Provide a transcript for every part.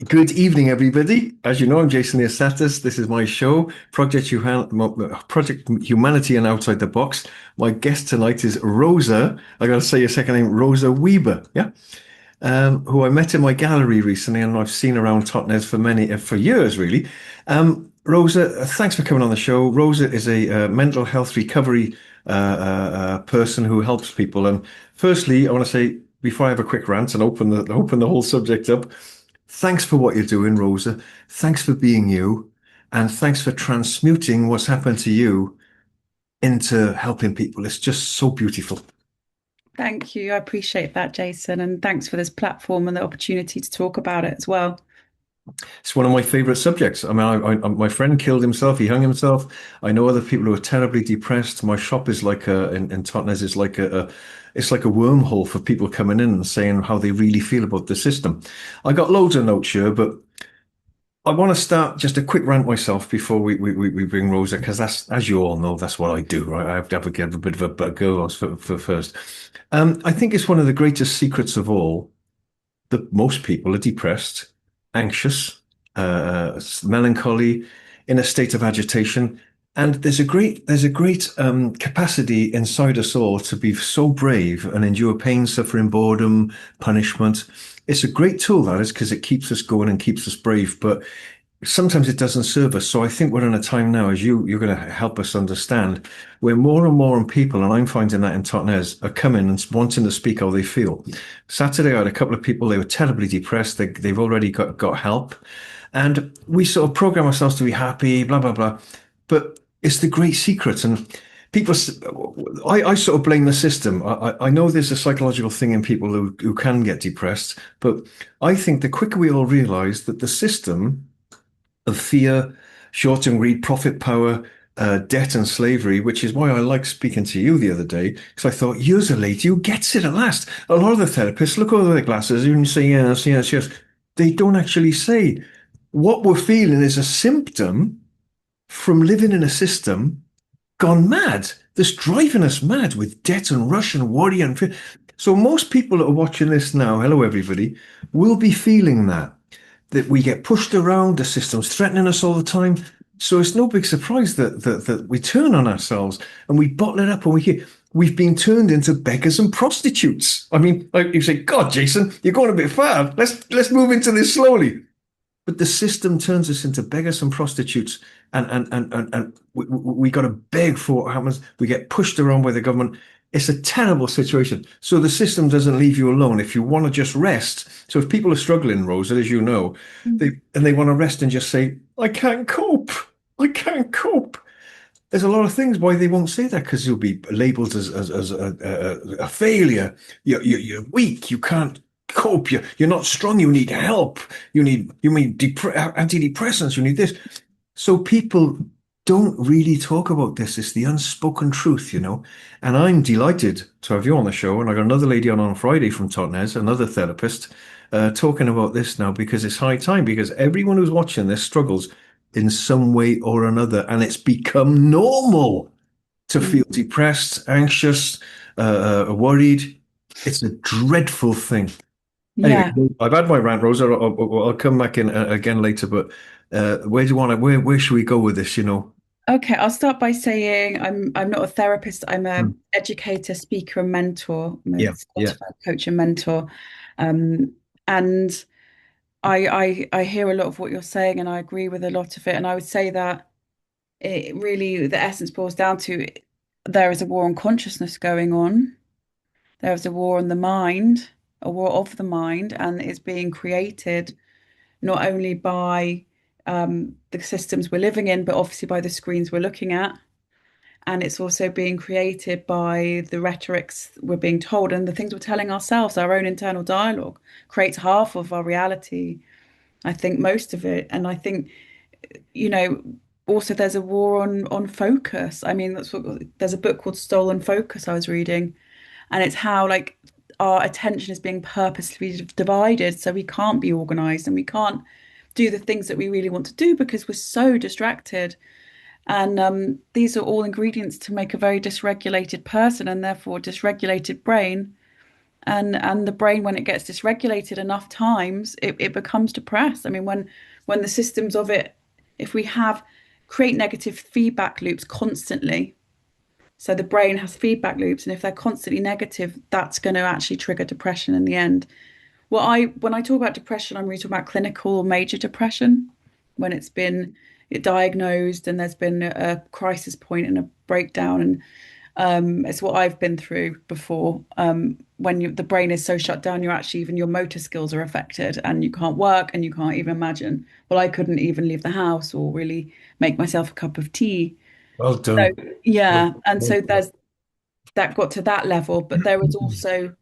Good evening, everybody. As you know, I'm Jason Liosatos. This is my show, Project Humanity and Outside the Box. My guest tonight is Rosa. I got to say your second name, Rosa Weber. Yeah, who I met in my gallery recently, and I've seen around Totnes for years, really. Rosa, thanks for coming on the show. Rosa is a mental health recovery person who helps people. And firstly, I want to say before I have a quick rant and open the whole subject up. Thanks for what you're doing, Rosa. Thanks for being you. And thanks for transmuting what's happened to you into helping people. It's just so beautiful. Thank you. I appreciate that, Jason. And thanks for this platform and the opportunity to talk about it as well. It's one of my favorite subjects. I mean, my friend killed himself. He hung himself. I know other people who are terribly depressed. My shop is like in Totnes is like it's like a wormhole for people coming in and saying how they really feel about the system. I got loads of notes here, but I want to start just a quick rant myself before we bring Rosa, because that's, as you all know, that's what I do, right? I have to give a bit of a go for first. I think it's one of the greatest secrets of all that most people are depressed, anxious, melancholy, in a state of agitation. And there's a great capacity inside us all to be so brave and endure pain, suffering, boredom, punishment. It's a great tool, that is, because it keeps us going and keeps us brave. But sometimes it doesn't serve us. So I think we're in a time now, as you're going to help us understand, where more and more people, and I'm finding that in Totnes, are coming and wanting to speak how they feel. Saturday, I had a couple of people, they were terribly depressed. They've already got help. And we sort of program ourselves to be happy, blah, blah, blah. But it's the great secret. And people, I sort of blame the system. I know there's a psychological thing in people who can get depressed, but I think the quicker we all realize that the system of fear, short-term greed, profit power, debt and slavery, which is why I like speaking to you the other day, because I thought, years a lady who gets it at last. A lot of the therapists look over their glasses and say, yes, yes, yes. They don't actually say what we're feeling is a symptom from living in a system gone mad. That's driving us mad with debt and rush and worry and fear. So most people that are watching this now, hello everybody, will be feeling that we get pushed around, the system's threatening us all the time. So it's no big surprise that we turn on ourselves and we bottle it up and we've been turned into beggars and prostitutes. I mean, like you say, God, Jason, you're going a bit far. Let's move into this slowly. But the system turns us into beggars and prostitutes, and we got to beg for what happens. We get pushed around by the government. It's a terrible situation. So the system doesn't leave you alone if you want to just rest. So if people are struggling, Rosa, as you know, they want to rest and just say, "I can't cope. I can't cope." There's a lot of things why they won't say that, because you'll be labeled as a failure. You're weak. You can't cope. You're not strong. You need help. You need antidepressants. You need this. So people don't really talk about this. It's the unspoken truth. And I'm delighted to have you on the show. And I got another lady on Friday from Totnes, another therapist, talking about this now, because it's high time, because everyone who's watching this struggles in some way or another. And it's become normal to feel Mm. depressed, anxious, worried. It's a dreadful thing. Anyway, Yeah. I've had my rant, Rosa. I'll come back in again later, but where do you want to, where should we go with this? Okay, I'll start by saying I'm not a therapist. I'm a Hmm. educator, speaker, and mentor. I'm a Yeah, yeah. certified coach and mentor. Um, and I hear a lot of what you're saying, and I agree with a lot of it. And I would say that it really, the essence boils down to there is a war on consciousness going on. There is a war on the mind, a war of the mind, and it's being created not only by the systems we're living in, but obviously by the screens we're looking at. And it's also being created by the rhetorics we're being told and the things we're telling ourselves. Our own internal dialogue creates half of our reality, I think most of it. And I think, you know, also there's a war on focus. I mean, there's a book called Stolen Focus I was reading, and it's how like our attention is being purposely divided, so we can't be organized and we can't do the things that we really want to do because we're so distracted. And these are all ingredients to make a very dysregulated person and therefore a dysregulated brain. And the brain, when it gets dysregulated enough times, it becomes depressed. I mean, when the systems of it, if we have create negative feedback loops constantly, so the brain has feedback loops, and if they're constantly negative, that's going to actually trigger depression in the end. When I talk about depression, I'm really talking about clinical or major depression, when it's been diagnosed and there's been a crisis point and a breakdown, and it's what I've been through before. The brain is so shut down, you're actually even your motor skills are affected, and you can't work, and you can't even imagine. Well, I couldn't even leave the house or really make myself a cup of tea. Well So done. Well, yeah, and well so there's that got to that level, but there is done. also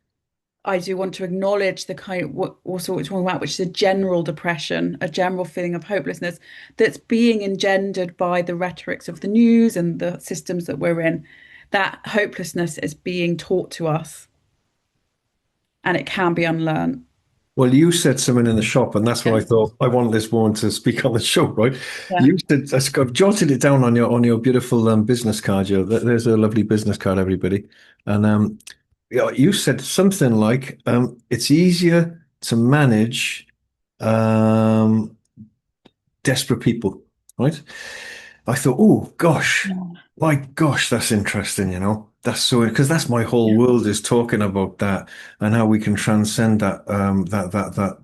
I do want to acknowledge the kind of what also what you're talking about, which is a general depression, a general feeling of hopelessness that's being engendered by the rhetorics of the news and the systems that we're in. That hopelessness is being taught to us, and it can be unlearned. Well, you said something in the shop, and that's what Yeah. I thought. I want this woman to speak on the show, right? Yeah. You said, I've jotted it down on your beautiful business card. There's a lovely business card, everybody. And yeah, you said something like, it's easier to manage um, desperate people, right? I thought, oh gosh, Yeah. my gosh, that's interesting, you know. That's so because that's my whole world is talking about that and how we can transcend that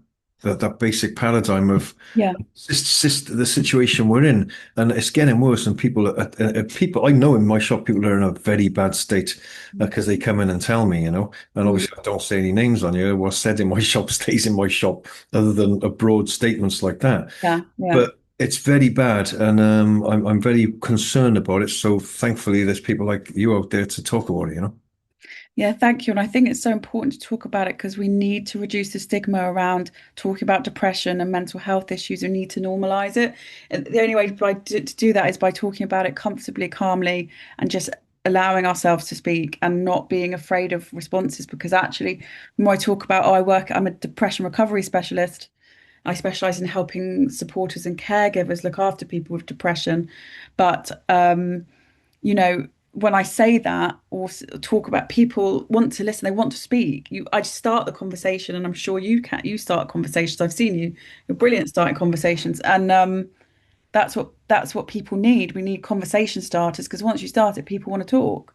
basic paradigm of Yeah. the situation we're in, and it's getting worse. And people I know in my shop, people are in a very bad state because they come in and tell me, you know. And Mm. obviously, I don't say any names on you. What's said in my shop stays in my shop, other than broad statements like that. Yeah. Yeah. But it's very bad, and I'm very concerned about it. So thankfully, there's people like you out there to talk about it. You know. Yeah, thank you. And I think it's so important to talk about it because we need to reduce the stigma around talking about depression and mental health issues. We need to normalize it. And the only way to do that is by talking about it comfortably, calmly, and just allowing ourselves to speak and not being afraid of responses. Because actually, when I talk about, I'm a depression recovery specialist. I specialize in helping supporters and caregivers look after people with depression. But when I say that or talk about, people want to listen, they want to speak. I just start the conversation, and I'm sure you can. You start conversations. I've seen you. You're brilliant starting conversations, and that's what people need. We need conversation starters because once you start it, people want to talk.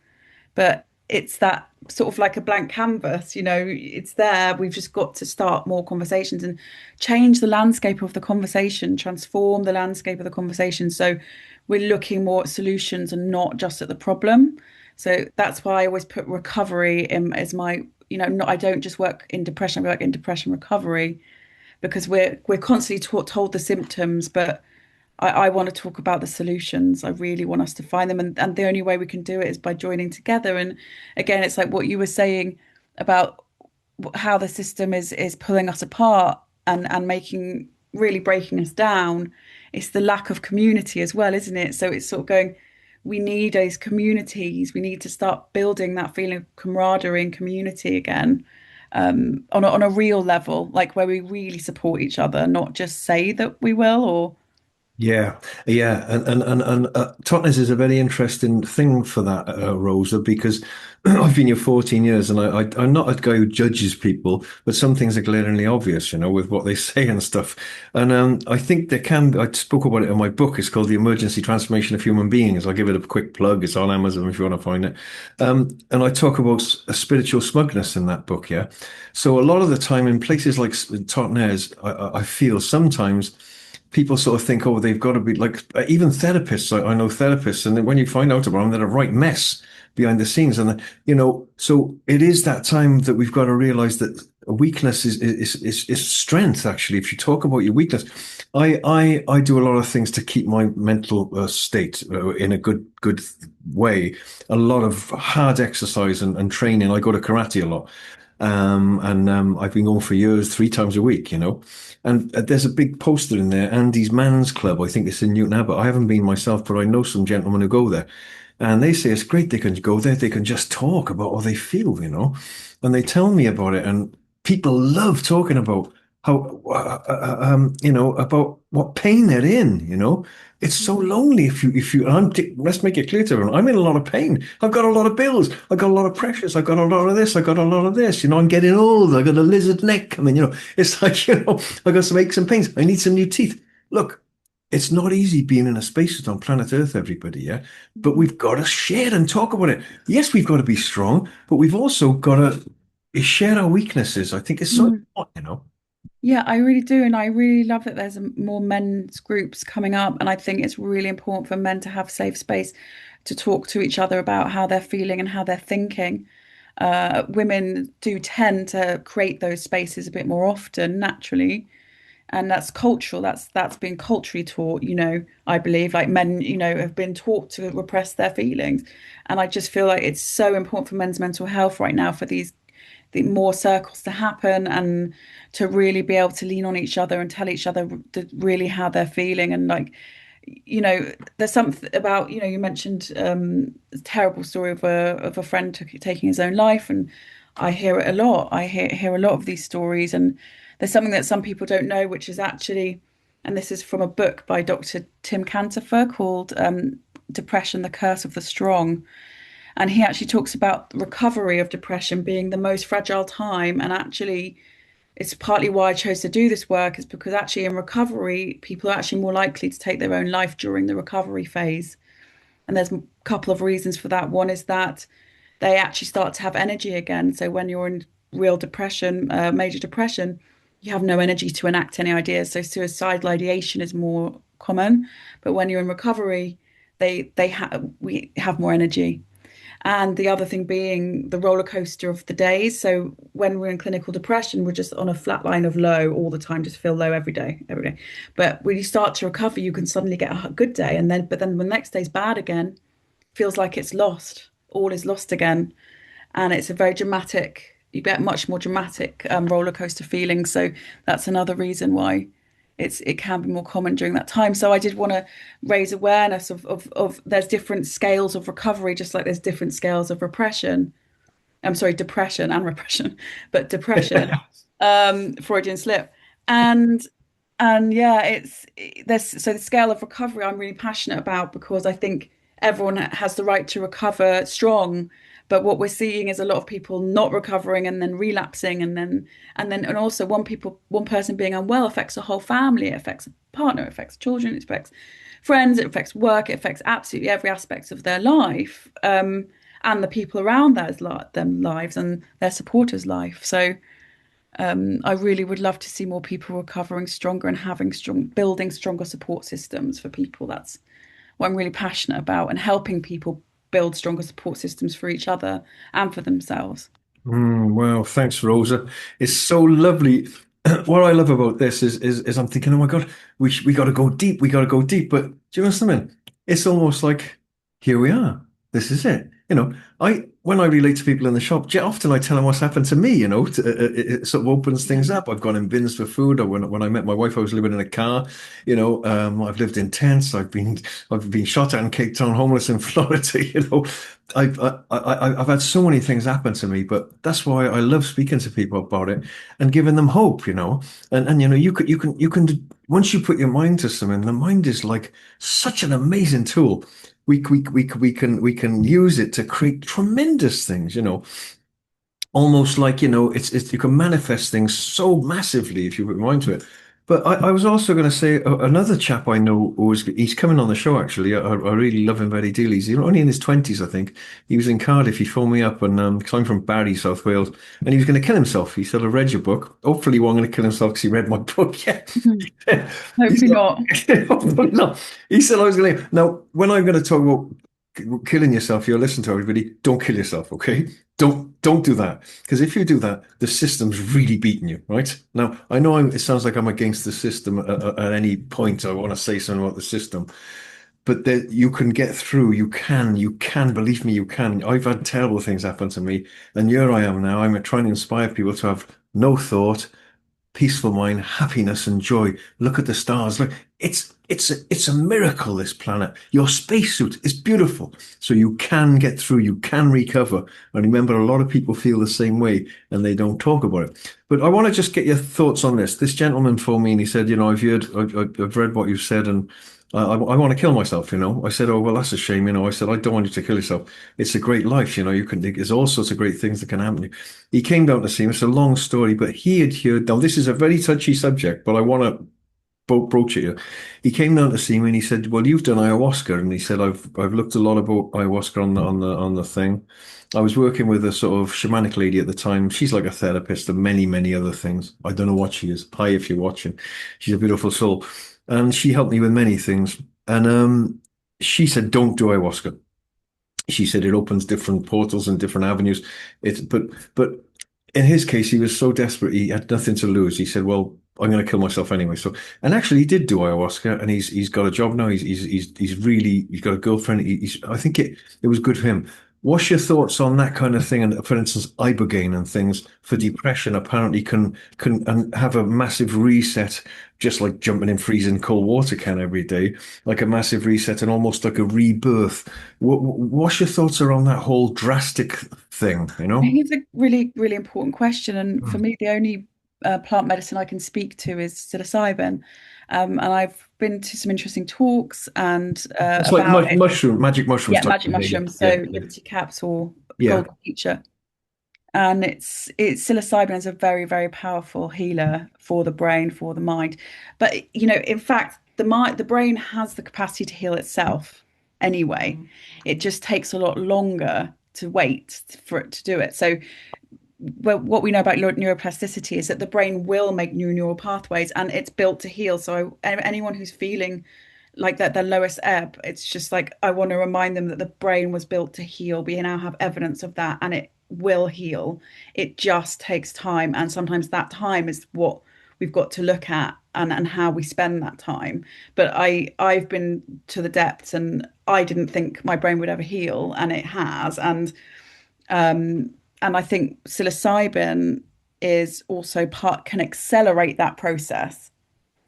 But it's that sort of like a blank canvas, it's there. We've just got to start more conversations and change the landscape of the conversation, transform the landscape of the conversation. So we're looking more at solutions and not just at the problem. So that's why I always put recovery in as my, not, I don't just work in depression, I work in depression recovery because we're constantly told the symptoms, but I want to talk about the solutions. I really want us to find them. And the only way we can do it is by joining together. And again, it's like what you were saying about how the system is pulling us apart and making really breaking us down. It's the lack of community as well, isn't it? So it's sort of going, we need those communities. We need to start building that feeling of camaraderie and community again. On a real level, like where we really support each other, not just say that we will or Yeah, yeah, and Totnes is a very interesting thing for that, Rosa, because I've been here 14 years, and I'm not a guy who judges people, but some things are glaringly obvious, you know, with what they say and stuff. And I think I spoke about it in my book. It's called The Emergency Transformation of Human Beings. I'll give it a quick plug. It's on Amazon if you want to find it. And I talk about a spiritual smugness in that book, yeah. So a lot of the time in places like Totnes, I feel sometimes people sort of think, oh, they've got to be like, even therapists. I know therapists, and then when you find out about them, they're a right mess behind the scenes. And, you know, so it is that time that we've got to realize that a weakness is strength, actually. If you talk about your weakness, I do a lot of things to keep my mental state in a good way. A lot of hard exercise and training. I go to karate a lot. And I've been going for years, 3 times a week, you know. And there's a big poster in there, Andy's Man's Club. I think it's in Newton Abbot. I haven't been myself, but I know some gentlemen who go there. And they say it's great. They can go there. They can just talk about how they feel, you know. And they tell me about it. And people love talking about about what pain they're in, It's so Mhm. lonely let's make it clear to everyone, I'm in a lot of pain. I've got a lot of bills. I've got a lot of pressures. I've got a lot of this. I've got a lot of this. I'm getting old. I've got a lizard neck coming. It's like, I've got some aches and pains. I need some new teeth. Look, it's not easy being in a spacesuit on planet Earth, everybody, yeah? But Mhm. we've got to share and talk about it. Yes, we've got to be strong, but we've also got to share our weaknesses. I think it's so Mhm. important. Yeah, I really do. And I really love that there's more men's groups coming up. And I think it's really important for men to have safe space to talk to each other about how they're feeling and how they're thinking. Women do tend to create those spaces a bit more often, naturally. And that's cultural. That's been culturally taught, I believe, like men, have been taught to repress their feelings. And I just feel like it's so important for men's mental health right now for the more circles to happen and to really be able to lean on each other and tell each other really how they're feeling. And like, there's something about, you mentioned a terrible story of a friend taking his own life, and I hear it a lot. I hear a lot of these stories, and there's something that some people don't know, which is actually, and this is from a book by Dr. Tim Cantifer called Depression, the Curse of the Strong. And he actually talks about recovery of depression being the most fragile time. And actually, it's partly why I chose to do this work, is because actually in recovery, people are actually more likely to take their own life during the recovery phase. And there's a couple of reasons for that. One is that they actually start to have energy again. So when you're in real depression, major depression, you have no energy to enact any ideas. So suicidal ideation is more common. But when you're in recovery, we have more energy. And the other thing being the roller coaster of the days. So when we're in clinical depression, we're just on a flat line of low all the time, just feel low every day, every day. But when you start to recover, you can suddenly get a good day. But then the next day's bad again, feels like it's lost. All is lost again. And it's a very dramatic, you get much more dramatic roller coaster feeling. So that's another reason why it can be more common during that time. So I did want to raise awareness of there's different scales of recovery, just like there's different scales of repression. I'm sorry, depression and repression, but depression, Freudian slip. And and yeah, there's so the scale of recovery I'm really passionate about, because I think everyone has the right to recover strong. But what we're seeing is a lot of people not recovering and then relapsing, and also one person being unwell affects a whole family. It affects a partner, it affects children, it affects friends, it affects work, it affects absolutely every aspect of their life. And the people around them lives and their supporters' life. So I really would love to see more people recovering stronger and building stronger support systems for people. That's what I'm really passionate about, and helping people build stronger support systems for each other and for themselves. Wow, thanks, Rosa. It's so lovely. What I love about this is I'm thinking, oh my God, we got to go deep. We got to go deep. But do you know something? It's almost like here we are. This is it. I when I relate to people in the shop, often I tell them what's happened to me. It sort of opens things up. I've gone in bins for food. Or when I met my wife, I was living in a car. I've lived in tents. I've been shot at and kicked on homeless in Florida. I've had so many things happen to me, but that's why I love speaking to people about it and giving them hope. And once you put your mind to something, the mind is like such an amazing tool. We can use it to create tremendous things. Almost like it's you can manifest things so massively if you put your mind to it. But I was also going to say another chap I know he's coming on the show actually. I really love him very dearly. He's only in his 20s, I think. He was in Cardiff. He phoned me up, and because I'm from Barry, South Wales, and he was going to kill himself. He said, "I read your book. Hopefully, he wasn't going to kill himself because he read my book." Mhm. Yeah. He Hopefully said, not. hopefully not. He said I was going to. Now, when I'm going to talk about killing yourself, you'll listen to everybody. Don't kill yourself, okay? Don't do that, because if you do that, the system's really beating you, right? Now, I know it sounds like I'm against the system at any point. I want to say something about the system, but that you can get through. You can believe me. You can. I've had terrible things happen to me, and here I am now. I'm trying to inspire people to have no thought, peaceful mind, happiness and joy. Look at the stars. Look, it's a miracle, this planet. Your spacesuit is beautiful. So you can get through, you can recover. And remember, a lot of people feel the same way and they don't talk about it. But I want to just get your thoughts on this. This gentleman phoned me and he said, I've read what you've said and I want to kill myself, you know. I said, oh, well, that's a shame, you know. I said, I don't want you to kill yourself. It's a great life, you know. There's all sorts of great things that can happen to you. He came down to see me. It's a long story, but he had heard. Now, this is a very touchy subject, but I want to broach it here. He came down to see me and he said, "Well, you've done ayahuasca," and he said, "I've looked a lot about ayahuasca on the thing. I was working with a sort of shamanic lady at the time. She's like a therapist and many other things. I don't know what she is. Hi, if you're watching. She's a beautiful soul, and she helped me with many things. And she said, don't do ayahuasca. She said it opens different portals and different avenues. But in his case, he was so desperate, he had nothing to lose. He said, "Well, I'm going to kill myself anyway." So, and actually, he did do ayahuasca, and he's got a job now. He's got a girlfriend. I think it was good for him. What's your thoughts on that kind of thing? And for instance, ibogaine and things for depression apparently can and have a massive reset, just like jumping in freezing cold water can every day, like a massive reset and almost like a rebirth. What's your thoughts around that whole drastic thing? You I know? think it's a really, really important question. And for Mm. me, the only plant medicine I can speak to is psilocybin. And I've been to some interesting talks and It's like about it. magic mushrooms Yeah, type magic thing. Yeah, mushrooms. yeah, So yeah, Liberty Caps or yeah. Golden Teacher. And it's psilocybin is a very, very powerful healer for the brain, for the mind. But in fact, the brain has the capacity to heal itself anyway. It just takes a lot longer to wait for it to do it. So well, what we know about neuroplasticity is that the brain will make new neural pathways and it's built to heal. So anyone who's feeling like that, their lowest ebb, it's just like I want to remind them that the brain was built to heal. We now have evidence of that and it will heal. It just takes time. And sometimes that time is what we've got to look at and how we spend that time. But I've been to the depths and I didn't think my brain would ever heal and it has. Um, and I think psilocybin is also can accelerate that process.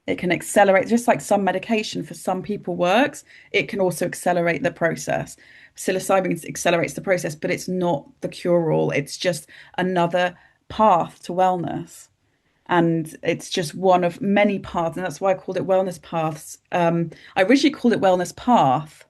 It can accelerate, just like some medication for some people works, it can also accelerate the process. Psilocybin accelerates the process, but it's not the cure-all. It's just another path to wellness. And it's just one of many paths. And that's why I called it wellness paths. I originally called it wellness path,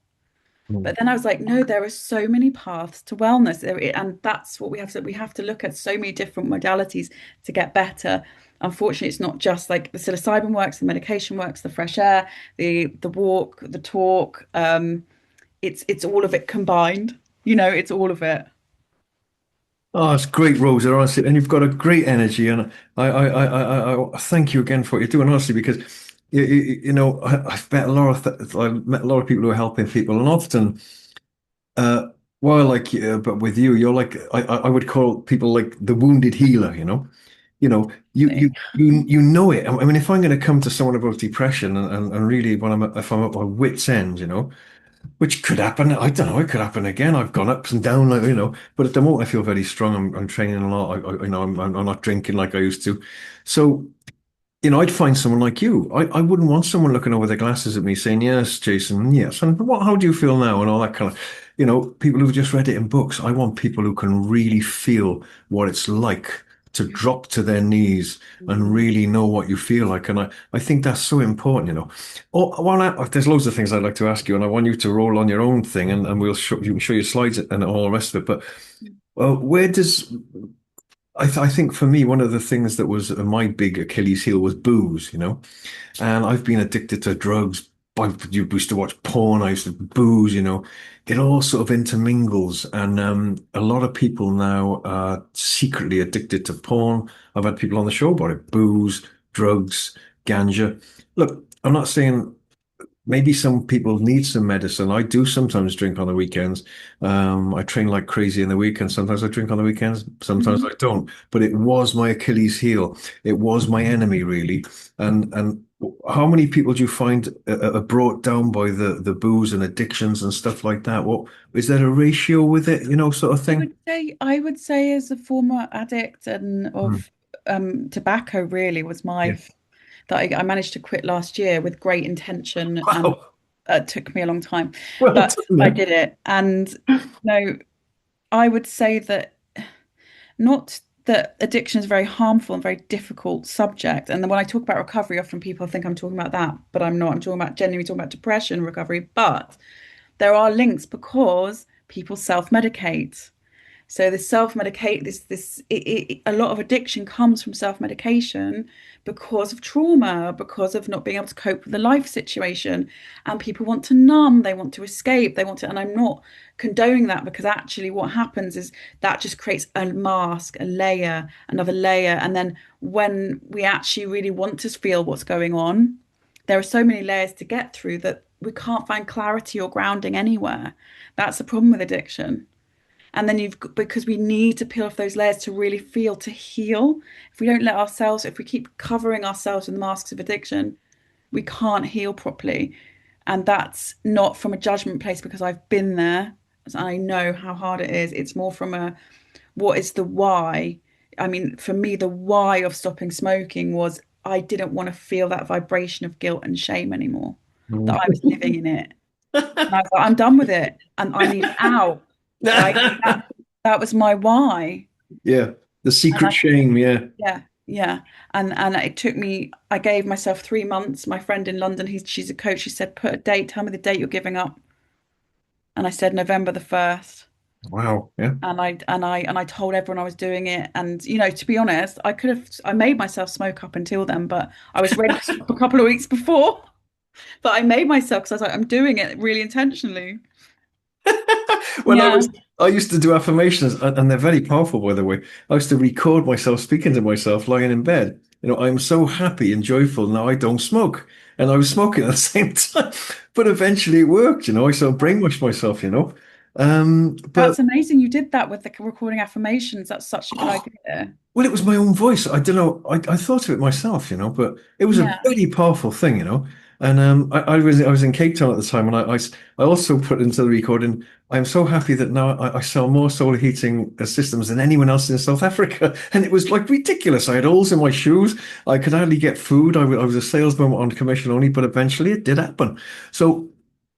Mm. but then I was like, no, there are so many paths to wellness. And that's what we have to look at so many different modalities to get better. Unfortunately, it's not just like the psilocybin works, the medication works, the fresh air, the walk, the talk. It's all of it combined. It's all of it. Oh, it's great, Rosa, honestly, and you've got a great energy, and I thank you again for what you're doing, honestly, because I've met a lot I've met a lot of people who are helping people, and often, uh, well, like, but with you, you're like I would call people like the wounded healer, you know, you know it. I mean, if I'm going to come to someone about depression and really when if I'm at my wit's end, which could happen. I don't know. It could happen again. I've gone ups and down, like, but at the moment I feel very strong. I'm training a lot. I'm not drinking like I used to. So, I'd find someone like you. I wouldn't want someone looking over their glasses at me saying, "Yes, Jason, yes." And how do you feel now? And all that kind of, people who've just read it in books. I want people who can really feel what it's like to drop to their knees and really know what you feel like. And I think that's so important, Oh, there's loads of things I'd like to ask you, and I want you to roll on your own thing, and you can show your slides and all the rest of it. But well, where does I think for me, one of the things that was my big Achilles heel was booze, and I've been addicted to drugs. I used to watch porn. I used to booze, It all sort of intermingles. And a lot of people now are secretly addicted to porn. I've had people on the show about it, booze, drugs, ganja. Look, I'm not saying maybe some people need some medicine. I do sometimes drink on the weekends. I train like crazy in the weekend. Sometimes I drink on the weekends. Sometimes Mhm. I don't. But it was my Achilles heel. It was my enemy, really. And how many people do you find are brought down by the booze and addictions and stuff like that? What is there a ratio with it? Sort of thing. I would say as a former addict and Mm. of tobacco really was my Yes. that I managed to quit last year with great intention, and Wow. it took me a long time, Well but done I then. did it. And no, I would say that not that addiction is a very harmful and very difficult subject. And then when I talk about recovery, often people think I'm talking about that, but I'm not. I'm talking about genuinely talking about depression recovery. But there are links because people self-medicate. So the self-medicate a lot of addiction comes from self-medication because of trauma, because of not being able to cope with the life situation. And people want to numb, they want to escape, they want to, and I'm not condoning that because actually what happens is that just creates a mask, a layer, another layer. And then when we actually really want to feel what's going on, there are so many layers to get through that we can't find clarity or grounding anywhere. That's the problem with addiction. And then because we need to peel off those layers to really feel, to heal. If we don't let ourselves, if we keep covering ourselves in the masks of addiction, we can't heal properly. And that's not from a judgment place because I've been there. So I know how hard it is. It's more from a what is the why? I mean, for me, the why of stopping smoking was I didn't want to feel that vibration of guilt and shame anymore, that I was living in it. And I was like, I'm done with it and I need out. Like that was my why. Yeah. The And secret I, shame. Yeah. yeah, yeah. And it took me, I gave myself 3 months. My friend in London, she's a coach. She said, put a date, tell me the date you're giving up. And I said November the 1st. Wow. Yeah. And I told everyone I was doing it. And to be honest, I made myself smoke up until then, but I was ready to stop a couple of weeks before. But I made myself because I was like, I'm doing it really intentionally. When Yeah. I used to do affirmations, and they're very powerful, by the way. I used to record myself speaking to myself lying in bed. I'm so happy and joyful now I don't smoke. And I was smoking at the same time. But eventually it worked, I sort of brainwashed myself. But That's amazing. You did that with the recording affirmations. That's such a good oh, idea. well, it was my own voice. I don't know. I thought of it myself, but it was a Yeah. very powerful thing. And I was in Cape Town at the time, and I also put into the recording. I'm so happy that now I sell more solar heating systems than anyone else in South Africa, and it was like ridiculous. I had holes in my shoes. I could hardly get food. I was a salesman on commission only, but eventually it did happen. So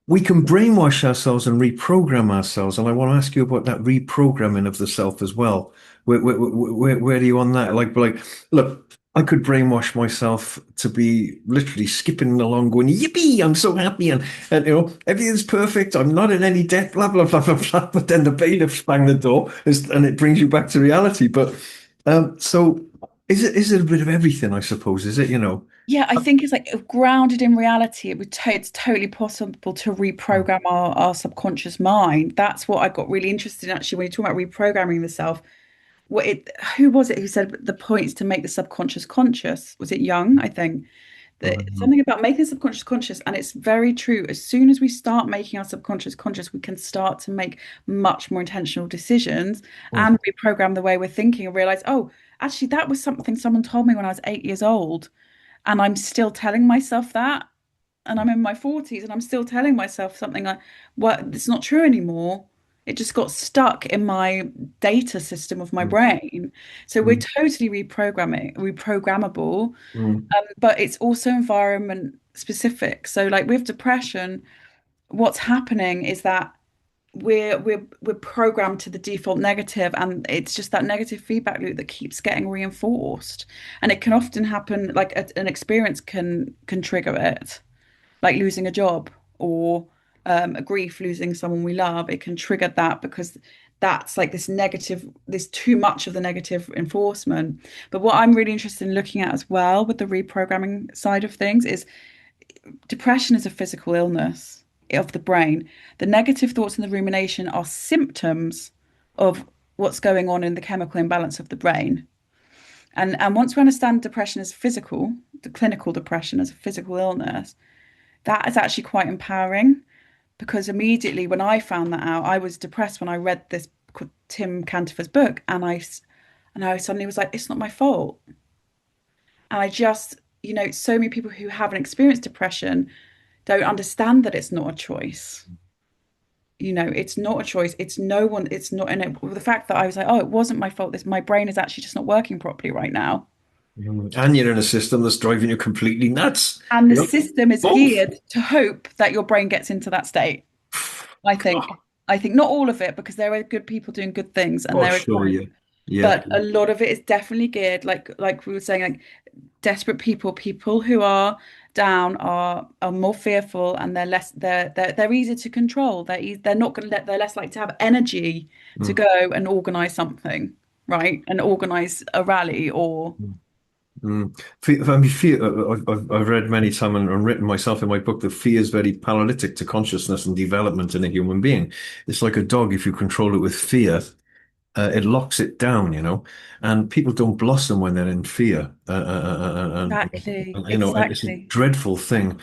we can brainwash ourselves and reprogram ourselves. And I want to ask you about that reprogramming of the self as well. Where are you on that? Like, look, I could brainwash myself to be literally skipping along, going, "Yippee! I'm so happy, and everything's perfect. I'm not in any debt." Blah blah blah blah blah. But then the bailiffs bang the door, and it brings you back to reality. But so is it a bit of everything? I suppose is it? Yeah, I think it's like grounded in reality. It's totally possible to reprogram our subconscious mind. That's what I got really interested in actually when you talk about reprogramming the self. Who was it who said the point is to make the subconscious conscious? Was it Young? I think that something about making the subconscious conscious, and it's very true. As soon as we start making our subconscious conscious, we can start to make much more intentional decisions and reprogram the way we're thinking and realize, oh, actually, that was something someone told me when I was 8 years old. And I'm still telling myself that. And I'm in my 40s and I'm still telling myself something like, well, it's not true anymore. It just got stuck in my data system of my brain. So we're totally reprogrammable, but it's also environment specific. So like with depression, what's happening is that we're programmed to the default negative, and it's just that negative feedback loop that keeps getting reinforced. And it can often happen like an experience can trigger it, like losing a job or a grief, losing someone we love. It can trigger that because that's like this negative, this too much of the negative enforcement. But what I'm really interested in looking at as well with the reprogramming side of things is depression is a physical illness of the brain. The negative thoughts and the rumination are symptoms of what's going on in the chemical imbalance of the brain. And once we understand depression as physical, the clinical depression as a physical illness, that is actually quite empowering because immediately when I found that out, I was depressed when I read this Tim Cantifer's book, and I suddenly was like, it's not my fault. And I just, so many people who haven't experienced depression don't understand that it's not a choice. It's not a choice. It's no one, it's not in it. The fact that I was like, oh, it wasn't my fault. My brain is actually just not working properly right now. And you're in a system that's driving you completely nuts. And the You know, system is both. geared to hope that your brain gets into that state. I think. I think not all of it, because there are good people doing good things and Oh, there is sure, fine. yeah. Yeah. But a lot of it is definitely geared, like we were saying, like desperate people, people who are down are more fearful, and they're easier to control. They're not going to they're less likely to have energy to Mm, go and organize something, right? And organize a rally or mm, I mean, fear, I've read many times and written myself in my book that fear is very paralytic to consciousness and development in a human being. It's like a dog. If you control it with fear, it locks it down, and people don't blossom when they're in fear. exactly, And it's a exactly. dreadful thing.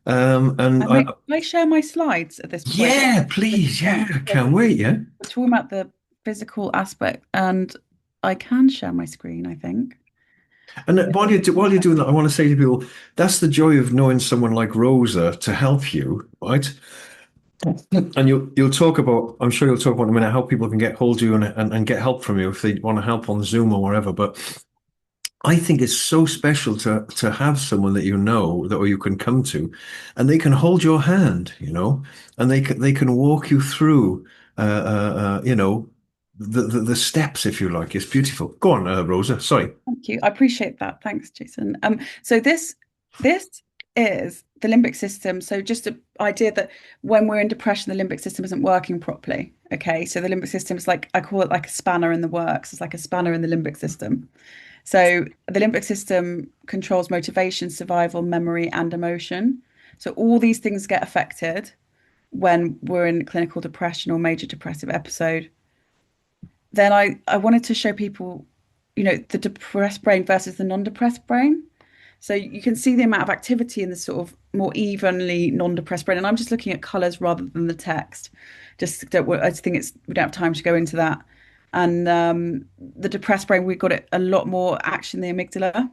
And I share my slides at this point. yeah, At this please. Yeah, point, I because can't wait. Yeah. we're talking about the physical aspect, and I can share my screen, I think. And Yeah, while you're doing that, I want to say to people, that's the joy of knowing someone like Rosa to help you, right? And you'll talk about, I'm sure you'll talk about in a minute how people can get hold of you and get help from you if they want to help on Zoom or wherever. But I think it's so special to have someone that you know that or you can come to, and they can hold your hand, and they can walk you through, the steps if you like. It's beautiful. Go on, Rosa. Sorry. thank you. I appreciate that. Thanks, Jason. So this is the limbic system. So just an idea that when we're in depression, the limbic system isn't working properly. Okay, so the limbic system is like, I call it like a spanner in the works. It's like a spanner in the limbic system. So the limbic system controls motivation, survival, memory, and emotion. So all these things get affected when we're in clinical depression or major depressive episode. Then I wanted to show people, the depressed brain versus the non-depressed brain. So you can see the amount of activity in the sort of more evenly non-depressed brain. And I'm just looking at colors rather than the text. I just think we don't have time to go into that. And the depressed brain, we've got it a lot more action in the amygdala,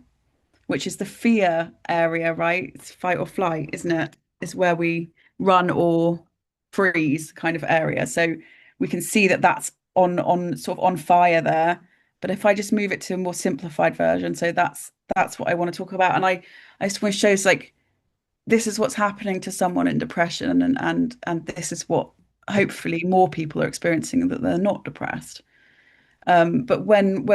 which is the fear area, right? It's fight or flight, isn't it? It's where we run or freeze kind of area. So we can see that that's on sort of on fire there. But if I just move it to a more simplified version, so that's what I want to talk about. And I just want to show like this is what's happening to someone in depression, and this is what hopefully more people are experiencing, that they're not depressed. But when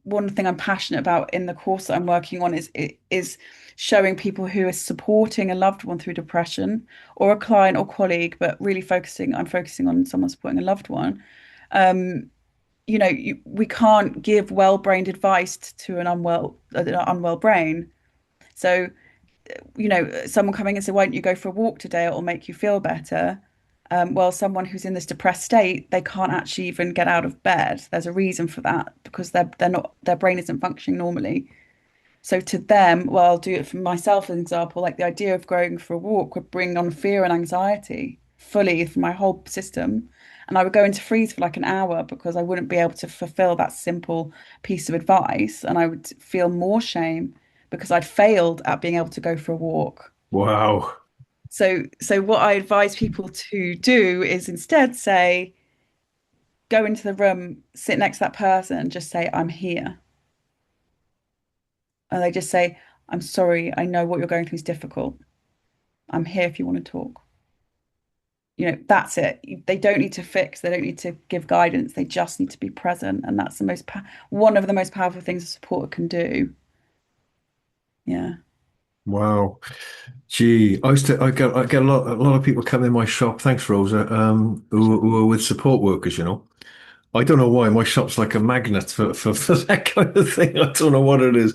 one thing I'm passionate about in the course that I'm working on is showing people who are supporting a loved one through depression, or a client or colleague, but really I'm focusing on someone supporting a loved one. Um, we can't give well-brained advice to an unwell brain. So someone coming and say, why don't you go for a walk today? It'll make you feel better. Well, someone who's in this depressed state, they can't actually even get out of bed. There's a reason for that, because their brain isn't functioning normally. So to them, well, I'll do it for myself as an example, like the idea of going for a walk would bring on fear and anxiety fully for my whole system. And I would go into freeze for like an hour because I wouldn't be able to fulfill that simple piece of advice. And I would feel more shame because I'd failed at being able to go for a walk. Wow. So what I advise people to do is instead say, go into the room, sit next to that person, just say, I'm here. And they just say, I'm sorry, I know what you're going through is difficult. I'm here if you want to talk. That's it. They don't need to fix, they don't need to give guidance, they just need to be present. And that's one of the most powerful things a supporter can do. Yeah. Wow. Gee, I get a lot of people come in my shop. Thanks, Rosa. Who are with support workers, I don't know why my shop's like a magnet for that kind of thing. I don't know what it is.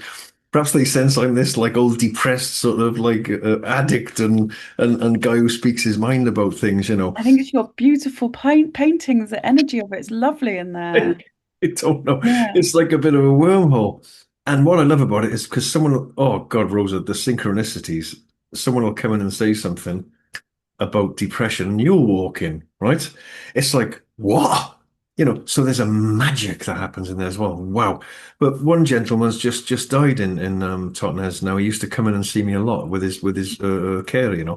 Perhaps they sense I'm this like old depressed sort of like addict and guy who speaks his mind about things. I think it's your beautiful paintings, the energy of it's lovely in there. I don't know. Yeah. It's like a bit of a wormhole. And what I love about it is because oh God, Rosa, the synchronicities. Someone will come in and say something about depression and you'll walk in, right? It's like, what? So there's a magic that happens in there as well. Wow. But one gentleman's just died in Totnes now. He used to come in and see me a lot with his care.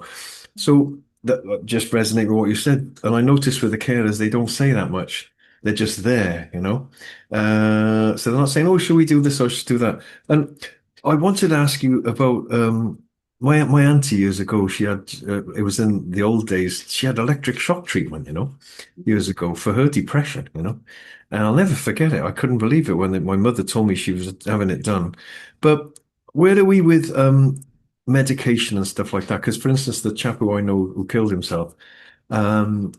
So that just resonate with what you said. And I noticed with the carers, they don't say that much. They're just there, you know. So they're not saying, "Oh, should we do this or should we do that?" And I wanted to ask you about my auntie years ago. She had it was in the old days. She had electric shock treatment, you know, years ago for her depression, you know. And I'll never forget it. I couldn't believe it when my mother told me she was having it done. But where are we with medication and stuff like that? Because, for instance, the chap who I know who killed himself, um,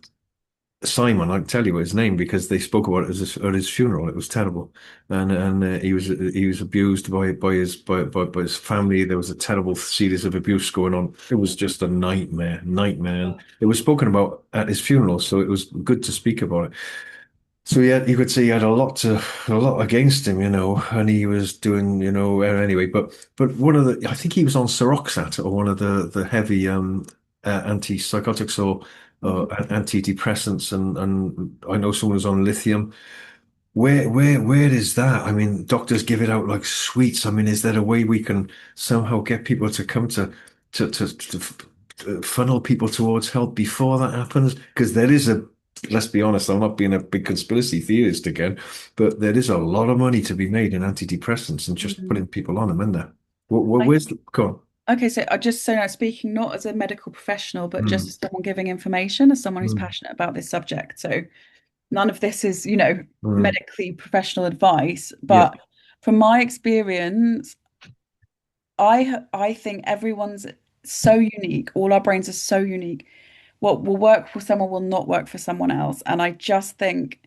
Simon, I can tell you his name because they spoke about it at his funeral. It was terrible, and he was abused by his family. There was a terrible series of abuse going on. It was just a nightmare. And it was spoken about at his funeral, so it was good to speak about it. So yeah, you could say he had a lot against him, you know, and he was doing, you know, anyway. But one of the, I think he was on Seroxat or one of the heavy antipsychotics or Mhm. antidepressants, and I know someone who's on lithium. Where is that? I mean, doctors give it out like sweets. I mean, is there a way we can somehow get people to come to funnel people towards help before that happens? Because there is a, let's be honest, I'm not being a big conspiracy theorist again, but there is a lot of money to be made in antidepressants and just Mhm. putting people on them, isn't there? I Where's the, go on. Okay, so I just so now speaking not as a medical professional, but just Mm, as someone giving information, as someone who's mm, passionate about this subject. So none of this is, mm. medically professional advice, Yeah, but from my experience, I think everyone's so unique. All our brains are so unique. What will work for someone will not work for someone else. And I just think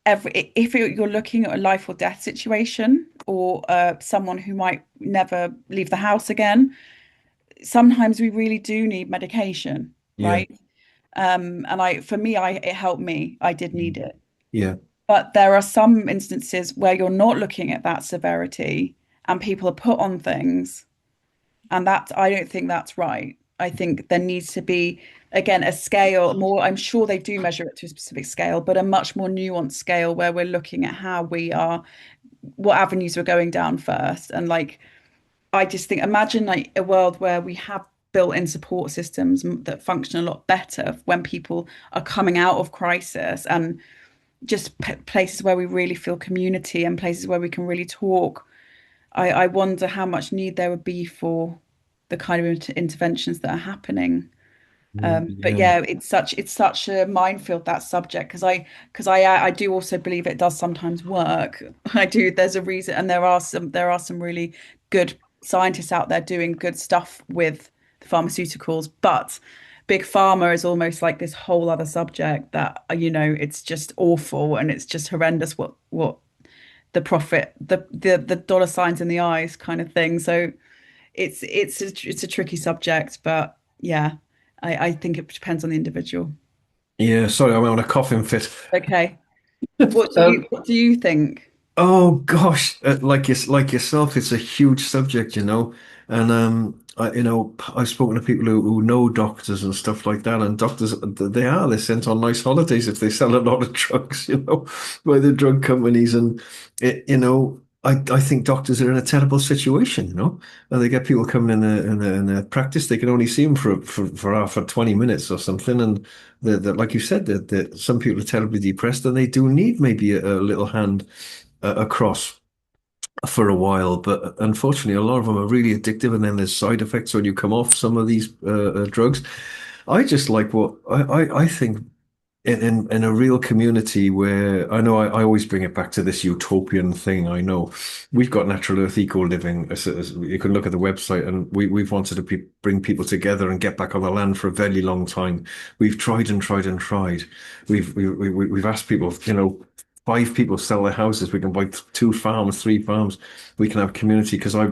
if you're looking at a life or death situation or someone who might never leave the house again, sometimes we really do need medication, yeah, right? And for me, it helped me. I did need mm, it. yeah, But there are some instances where you're not looking at that severity and people are put on things, and I don't think that's right. I think there needs to be, again, a scale more. I'm sure they do measure it to a specific scale, but a much more nuanced scale where we're looking at how we are, what avenues we're going down first. And like, I just think, imagine like a world where we have built-in support systems that function a lot better when people are coming out of crisis, and just places where we really feel community and places where we can really talk. I wonder how much need there would be for the kind of interventions that are happening. But yeah, yeah, it's such a minefield, that subject, because I do also believe it does sometimes work. I do. There's a reason, and there are some really good scientists out there doing good stuff with the pharmaceuticals, but big pharma is almost like this whole other subject that it's just awful and it's just horrendous what the profit, the dollar signs in the eyes kind of thing. So it's a tricky subject, but yeah, I think it depends on the individual. yeah. Sorry, I'm on a coughing fit. Okay. What do you Um, what do you think? Oh gosh, like yourself, it's a huge subject, you know. And I've spoken to people who know doctors and stuff like that, and doctors they're sent on nice holidays if they sell a lot of drugs, you know, by the drug companies, and I think doctors are in a terrible situation, you know, and they get people coming in a practice, they can only see them for 20 minutes or something, and like you said, that some people are terribly depressed and they do need maybe a little hand across for a while, but unfortunately, a lot of them are really addictive, and then there's side effects when you come off some of these drugs. I just like what I think in a real community where I know I always bring it back to this utopian thing. I know we've got Natural Earth Eco Living. As you can look at the website, and we've wanted to bring people together and get back on the land for a very long time. We've tried and tried and tried. We've asked people, you know. Five people sell their houses. We can buy two farms, three farms. We can have community because I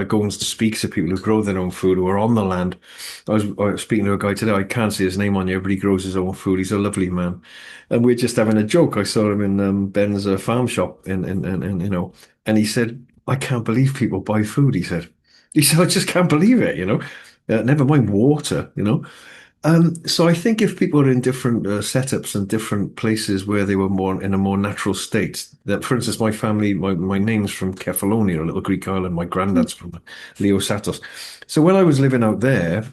go and speak to people who grow their own food, who are on the land. I was speaking to a guy today. I can't see his name on here, but he grows his own food. He's a lovely man, and we're just having a joke. I saw him in Ben's farm shop, in and he said, "I can't believe people buy food." He said, "I just can't believe it." Never mind water. So I think if people are in different setups and different places where they were more in a more natural state, that for instance, my family, my name's from Kefalonia, a little Greek island. My granddad's from Liosatos. So when I was living out there,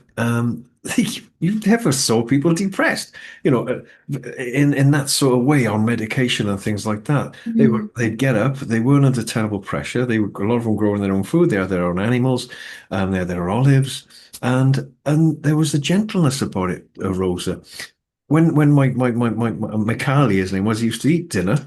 you never saw people depressed, in that sort of way on medication and things like that. Mm, They'd get up, they weren't under terrible pressure. They were a lot of them growing their own food. They had their own animals, they had their olives, and there was a gentleness about it, Rosa. When my Carly, his name was, he used to eat dinner.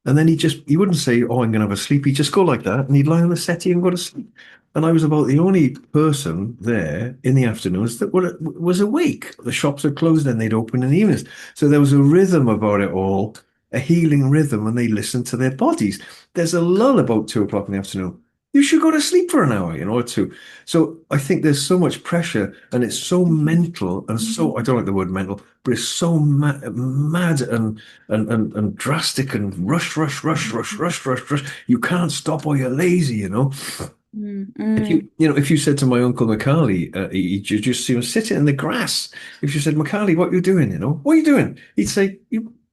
And then he wouldn't say, "Oh, I'm going to have a sleep." He'd just go like that, and he'd lie on the settee and go to sleep. And I was about the only person there in the afternoons that was awake. The shops are closed, and they'd open in the evenings. So there was a rhythm about it all, a healing rhythm, and they listened to their bodies. There's a lull about 2 o'clock in the afternoon. You should go to sleep for an hour, or two. So I think there's so much pressure, and it's so mental, and so I don't like the word mental, but it's so mad and drastic and rush. You can't stop or you're lazy. mm, If mm. if you said to my uncle Macaulay, he'd just see him sitting in the grass. If you said, Macaulay, what are you doing? What are you doing? He'd say,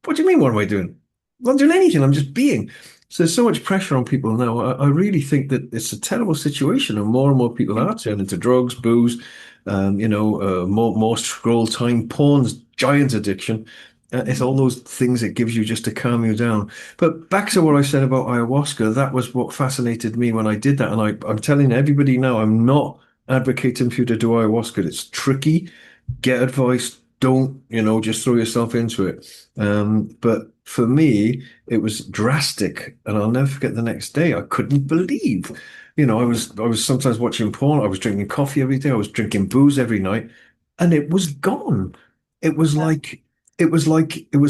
what do you mean, what am I doing? I'm not doing anything. I'm just being. So there's so much pressure on people now. I really think that it's a terrible situation, and more people are turning to drugs, booze, more scroll time, porn's giant addiction. It's all those things it gives you just to calm you down. But back to what I said about ayahuasca, that was what fascinated me when I did that. And I'm telling everybody now, I'm not advocating for you to do ayahuasca. It's tricky. Get advice. Don't, just throw yourself into it. But for me, it was drastic. And I'll never forget the next day. I couldn't believe, I was sometimes watching porn. I was drinking coffee every day. I was drinking booze every night, and it was gone. It was like it was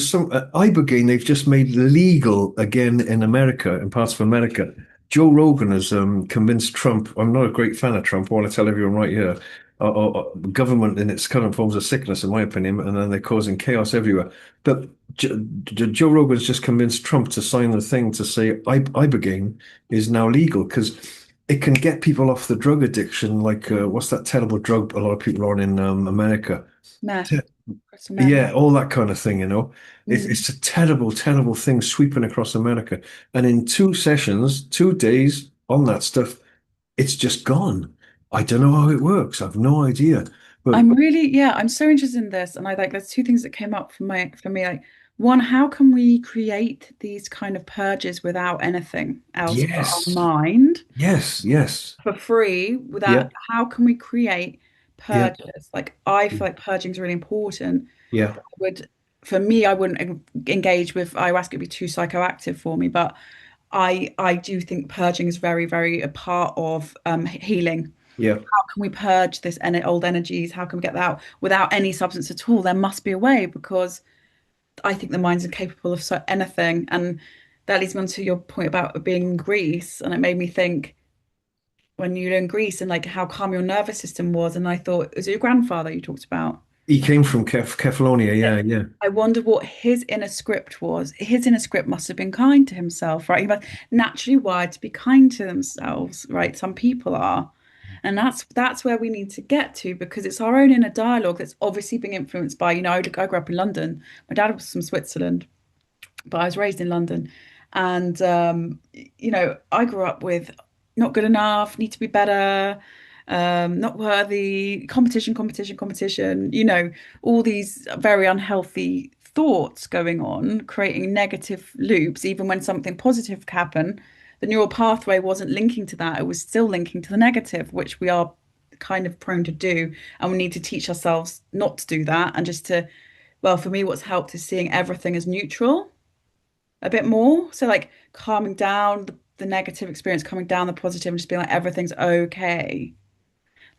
some ibogaine they've just made legal again in America, in parts of America. Joe Rogan has convinced Trump. I'm not a great fan of Trump. I want to tell everyone right here. Government in its current forms of sickness, in my opinion, and then they're causing chaos everywhere. But Joe Rogan's just convinced Trump to sign the thing to say ibogaine is now legal because it can get people off the drug addiction. Like what's that terrible drug a lot of people are on in America? Meth, crystal meth. Yeah, all that kind of thing. It's, Mm. it's a terrible, terrible thing sweeping across America. And in 2 sessions, 2 days on that stuff, it's just gone. I don't know how it works. I've no idea. But Yeah, I'm so interested in this. And I like, there's two things that came up for me. Like, one, how can we create these kind of purges without anything else but our yes, mind yes. for free? Without, Yeah, how can we create yeah, purges? Like, I feel like purging is really important. yeah, Would, for me, I wouldn't engage with ayahuasca, it'd be too psychoactive for me. But I do think purging is very, very a part of healing. yeah, How can we purge this old energies? How can we get that out without any substance at all? There must be a way because I think the mind's incapable of anything. And that leads me on to your point about being in Greece. And it made me think when you were in Greece and like how calm your nervous system was. And I thought, was it your grandfather you talked about? He came from Kefalonia. Yeah, yeah, I wonder what his inner script was. His inner script must have been kind to himself, right? He must naturally wired to be kind to themselves, right? Some people are. And that's where we need to get to because it's our own inner dialogue that's obviously being influenced by, I grew up in London. My dad was from Switzerland, but I was raised in London. And I grew up with not good enough, need to be better, not worthy, competition, all these very unhealthy thoughts going on, creating negative loops, even when something positive happened, the neural pathway wasn't linking to that, it was still linking to the negative, which we are kind of prone to do. And we need to teach ourselves not to do that and just to, well, for me, what's helped is seeing everything as neutral a bit more. So like calming down the negative experience, calming down the positive, and just being like everything's okay.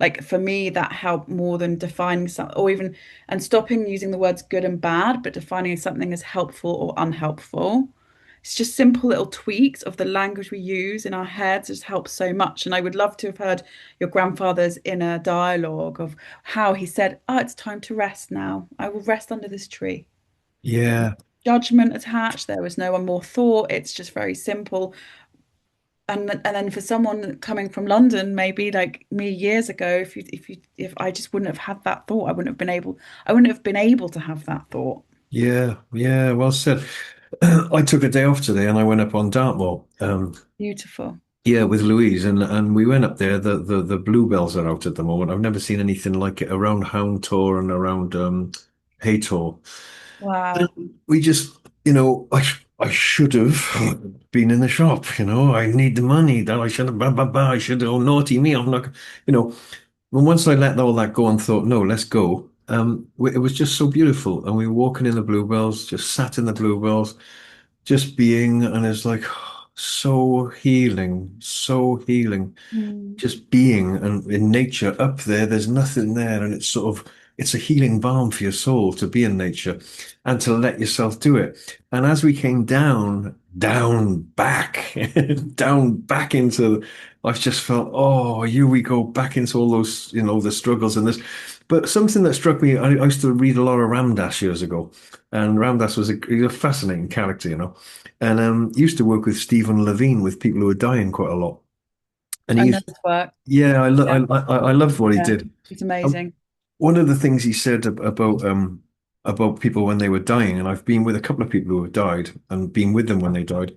Like for me, that helped more than defining something, or even and stopping using the words good and bad, but defining something as helpful or unhelpful. It's just simple little tweaks of the language we use in our heads just helps so much. And I would love to have heard your grandfather's inner dialogue of how he said, "Oh, it's time to rest now. I will rest under this tree." yeah, Judgment attached. There was no one more thought. It's just very simple. And then for someone coming from London, maybe like me years ago, if I just wouldn't have had that thought, I wouldn't have been able to have that thought. yeah, yeah. Well said. I took a day off today and I went up on Dartmoor. Beautiful. Yeah, with Louise, and we went up there. The bluebells are out at the moment. I've never seen anything like it around Hound Tor and around Haytor. Wow. We just, I should have been in the shop. I need the money. That I should have. Bah, bah, bah, I should have. Oh, naughty me! I'm not. You know. But once I let all that go and thought, no, let's go. It was just so beautiful, and we were walking in the bluebells, just sat in the bluebells, just being, and it's like so healing, so healing, Mm, just being and in nature up there, there's nothing there, and it's a healing balm for your soul to be in nature and to let yourself do it. And as we came down back, down back into, I've just felt, oh, here we go back into all those, the struggles and this. But something that struck me, I used to read a lot of Ramdas years ago, and Ramdas he's a fascinating character. And used to work with Stephen Levine with people who were dying quite a lot. And I he know used his work. yeah, Yeah, I loved what he yeah. did. He's Um, amazing. One of the things he said about people when they were dying, and I've been with a couple of people who have died and been with them when they died.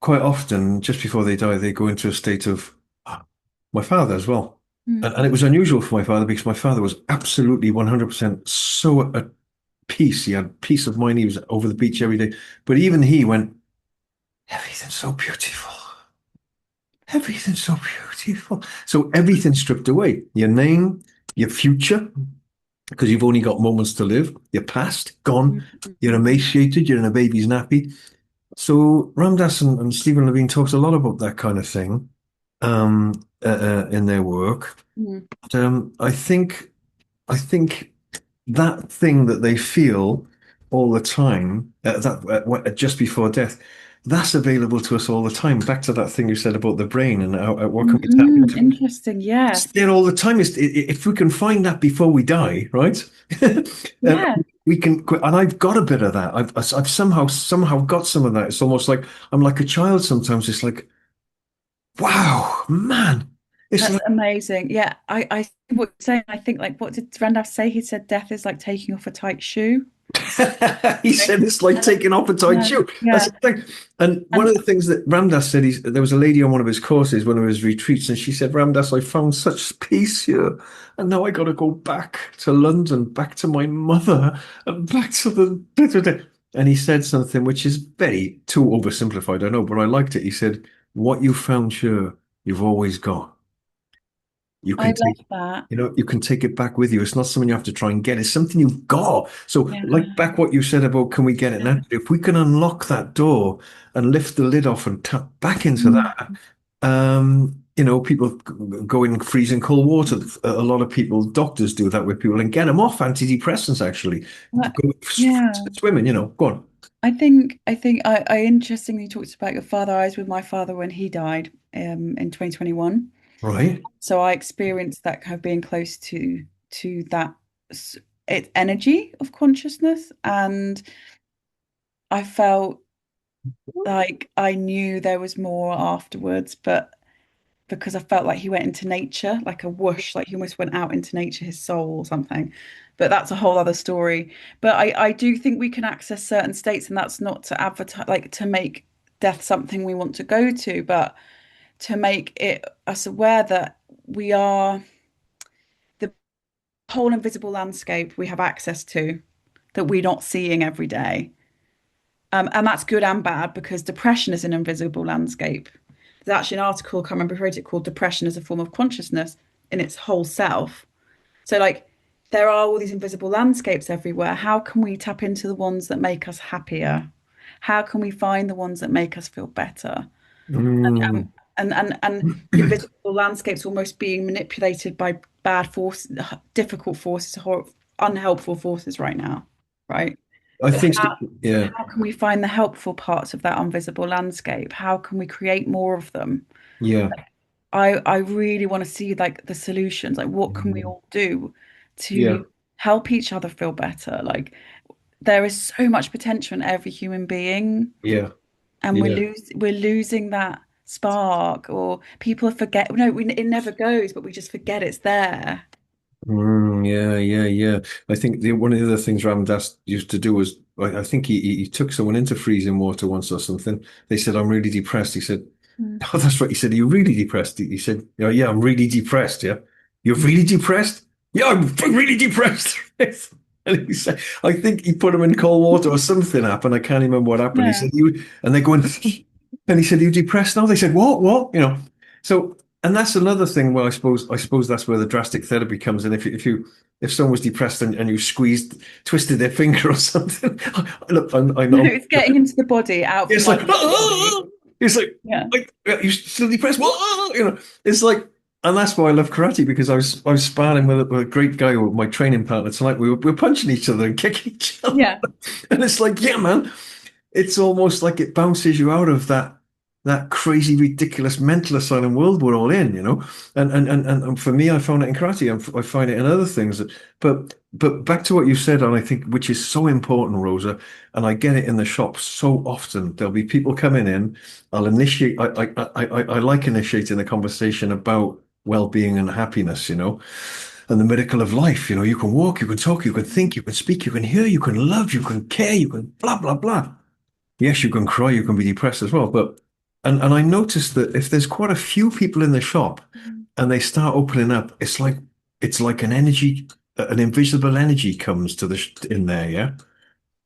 Quite often, just before they die, they go into a state of "Ah, my father as well. Mm, And it was unusual for my father because my father was absolutely 100% so at peace. He had peace of mind. He was over the beach every day. But even he went, everything's so beautiful. Everything's so beautiful. So everything's stripped away. Your name, your future, because you've only got moments to live. Your past, gone. mm, You're mm, emaciated. You're in a baby's nappy. So Ramdas and Stephen Levine talks a lot about that kind of thing in their work. mm, But, I think that thing that they feel all the time, just before death, that's available to us all the time. Back to that thing you said about the brain and what can we tap into? Interesting. It's Yes. there all the time. If we can find that before we die, right? And Yeah. we can, and I've got a bit of that. I've somehow got some of that. It's almost like I'm like a child sometimes. It's like, wow, man. It's That's like amazing. Yeah. I see what you're saying. I think like what did Randolph say? He said death is like taking off a tight shoe. he said it's like taking off a tight Yeah. shoe. That's Yeah. the thing. And one And of the things that Ramdas said, there was a lady on one of his courses, one of his retreats, and she said, Ramdas, I found such peace here. And now I got to go back to London, back to my mother, and back to the. And he said something which is very too oversimplified, I know, but I liked it. He said, what you found here, you've always got. You I can love take, that. you can take it back with you. It's not something you have to try and get. It's something you've got. So, Yeah. like back what you said about can we get it now? If we can unlock that door and lift the lid off and tap back into Mm. that, people go in freezing cold water. A lot of people, doctors do that with people and get them off antidepressants. Actually, go Yeah. swimming. Go on. I interestingly talked about your father. I was with my father when he died in 2021. Right. So I experienced that kind of being close to that energy of consciousness, and I felt like I knew there was more afterwards, but because I felt like he went into nature, like a whoosh, like he almost went out into nature, his soul or something. But that's a whole other story. But I do think we can access certain states, and that's not to advertise, like to make death something we want to go to, but to make it us aware that we are the whole invisible landscape we have access to that we're not seeing every day. And that's good and bad because depression is an invisible landscape. There's actually an article, I can't remember who wrote it, called Depression as a Form of Consciousness in its whole self. So, like, there are all these invisible landscapes everywhere. How can we tap into the ones that make us happier? How can we find the ones that make us feel better? Mm. And invisible landscapes almost being manipulated by bad forces, difficult forces, unhelpful forces right now, right? I But think, yeah, how can we find the helpful parts of that invisible landscape? How can we create more of them? yeah, I really want to see like the solutions. Like what can we all do yeah, to help each other feel better? Like there is so much potential in every human being, yeah, and yeah. we're losing that spark, or people forget. No, it never goes, but we just forget it's there. Yeah, yeah, yeah. I think one of the other things Ram Dass used to do was, I think he took someone into freezing water once or something. They said, I'm really depressed. He said, Mm. Oh, that's right. He said, "Are you really depressed?" He said, "Yeah, yeah, I'm really depressed. Yeah, you're really depressed. Yeah, I'm really depressed." And he said, I think he put him in cold water or something happened. I can't remember what happened. He Yeah. said, "You," and they're going, and he said, "Are you depressed now?" They said, "What? What?" So, and that's another thing. Well, I suppose that's where the drastic therapy comes in. If someone was depressed and you twisted their finger or something, look, I No, know. it's getting into the body, out from It's like, like the body. "Ah!" It's Yeah. like you still depressed. "Ah!" It's like, and that's why I love karate because I was sparring with a great guy, with my training partner tonight. We were punching each other and kicking each other, Yeah. and it's like, yeah, man, it's almost like it bounces you out of that crazy, ridiculous mental asylum world we're all in, And for me, I found it in karate, and I find it in other things. But back to what you said, and I think which is so important, Rosa, and I get it in the shop so often. There'll be people coming in. I'll initiate. I like initiating a conversation about well-being and happiness, and the miracle of life. You can walk, you can talk, you can think, you can speak, you can hear, you can love, you can care, you can blah blah blah. Yes, you can cry, you can be depressed as well. But and I noticed that if there's quite a few people in the shop Mm. and they start opening up, it's like an energy, an invisible energy comes to in there, yeah,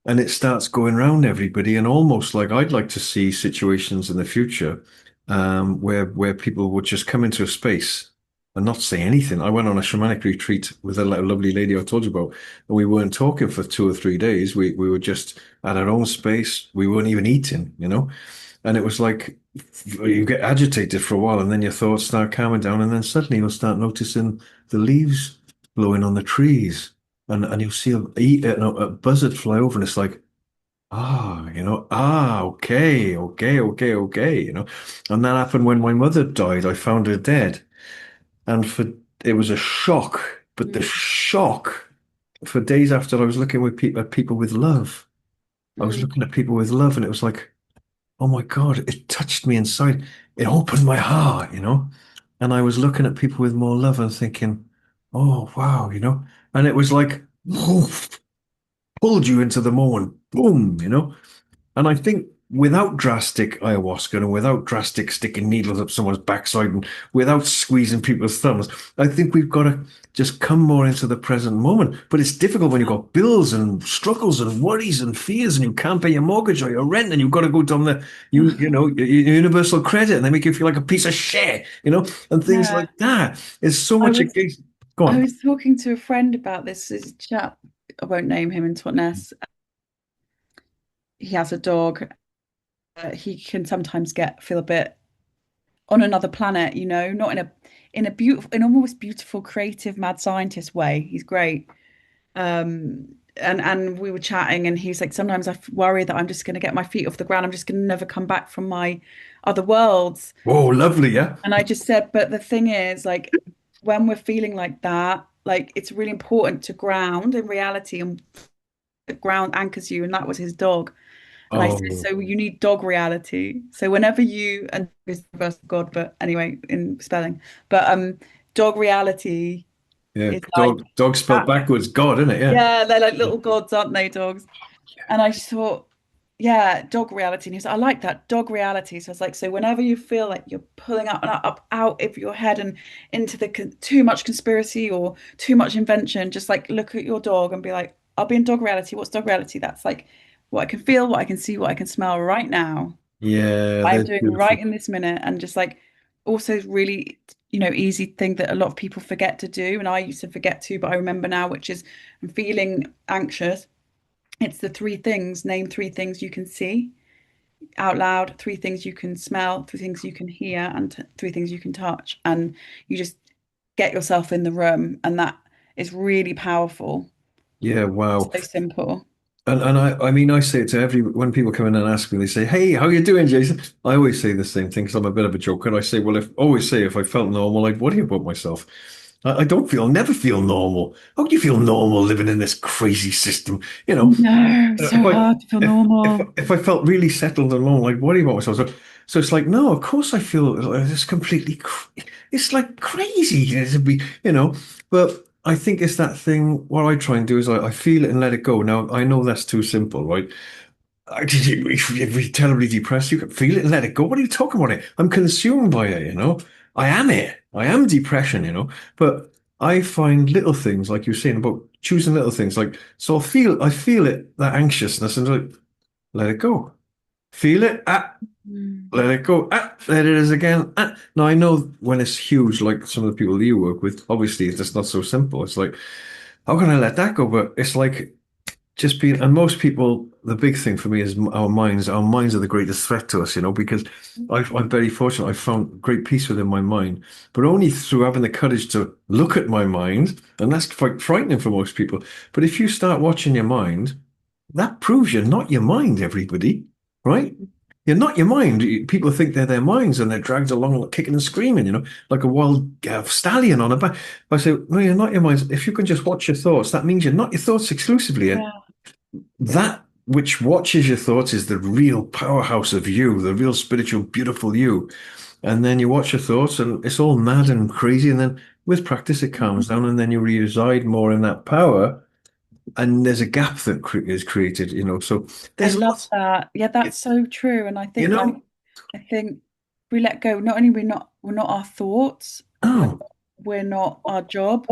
and it starts going around everybody, and almost like I'd like to see situations in the future, where people would just come into a space and not say anything. I went on a shamanic retreat with a lovely lady I told you about, and we weren't talking for 2 or 3 days. We were just at our own space. We weren't even eating, and it was like you get agitated for a while, and then your thoughts start calming down, and then suddenly you'll start noticing the leaves blowing on the trees, and you'll see a buzzard fly over, and it's like, okay, okay, okay, okay, and that happened when my mother died. I found her dead, and it was a shock, but the Mm. shock for days after, I was looking at people with love. I was Mm. looking at people with love, and it was like, oh my God, it touched me inside. It opened my heart, And I was looking at people with more love and thinking, oh wow, And it was like, woof, pulled you into the moment, boom. And I think without drastic ayahuasca and without drastic sticking needles up someone's backside and without squeezing people's thumbs, I think we've got to just come more into the present moment. But it's difficult when you've got bills and struggles and worries and fears and you can't pay your mortgage or your rent and you've got to go down universal credit and they make you feel like a piece of shit, and things Yeah. like that. It's so I much was against. Go I on. was talking to a friend about this chap. I won't name him in Totnes. He has a dog. He can sometimes feel a bit on another planet, not in a beautiful, in almost beautiful, creative, mad scientist way. He's great. And we were chatting, and he's like, sometimes worry that I'm just going to get my feet off the ground. I'm just going to never come back from my other worlds. Whoa, lovely, yeah. And I just said, but the thing is, like, when we're feeling like that, like, it's really important to ground in reality, and the ground anchors you. And that was his dog. And I said, Oh, so you need dog reality. So whenever you, and it's the first God, but anyway, in spelling, but dog reality yeah. is like Dog spelled that. backwards, God, isn't it? Yeah. Yeah, they're like little gods, aren't they, dogs? And I just thought, yeah, dog reality. And he was like, I like that, dog reality. So I was like, so whenever you feel like you're pulling up and up out of your head and into the too much conspiracy or too much invention, just like look at your dog and be like, I'll be in dog reality. What's dog reality? That's like what I can feel, what I can see, what I can smell right now. Yeah, I'm they're doing right beautiful. in this minute. And just like also really, easy thing that a lot of people forget to do. And I used to forget to, but I remember now, which is I'm feeling anxious. It's the three things. Name three things you can see out loud, three things you can smell, three things you can hear, and three things you can touch. And you just get yourself in the room, and that is really powerful. Yeah, wow. So simple. And I mean, I say it to when people come in and ask me, they say, "Hey, how you doing, Jason?" I always say the same thing because I'm a bit of a joker. I say, "Well, if I felt normal, I'd worry about myself. I don't never feel normal. How do you feel normal living in this crazy system? No, If so I hard to feel if if normal. if I felt really settled and alone, I'd worry about myself. So it's like, no, of course I feel it's completely. It's like crazy to be, But I think it's that thing. What I try and do is I feel it and let it go. Now I know that's too simple, right? did you'd be terribly depressed. You can feel it and let it go. What are you talking about? It? I'm consumed by it, you know. I am it. I am depression, you know. But I find little things, like you're saying about choosing little things, like so I feel it, that anxiousness, and like let it go. Feel it, Mm. let it go, there it is again. Now I know when it's huge, like some of the people you work with, obviously it's just not so simple. It's like, how can I let that go? But it's like just being, and most people, the big thing for me is our minds. Our minds are the greatest threat to us, you know, because I'm very fortunate. I've found great peace within my mind, but only through having the courage to look at my mind. And that's quite frightening for most people. But if you start watching your mind, that proves you're not your mind, everybody, right? You're not your mind. People think they're their minds and they're dragged along like, kicking and screaming, you know, like a wild stallion on a back. I say, no, you're not your mind. If you can just watch your thoughts, that means you're not your thoughts exclusively. And Yeah. that which watches your thoughts is the real powerhouse of you, the real spiritual, beautiful you. And then you watch your thoughts and it's all mad and crazy. And then with practice, it calms down and then you reside more in that power. And there's a gap that is created, you know. So I there's love lots, that. Yeah, that's so true. And I you think like know, I think we let go, not only we're not our thoughts, we're oh, we're not our job,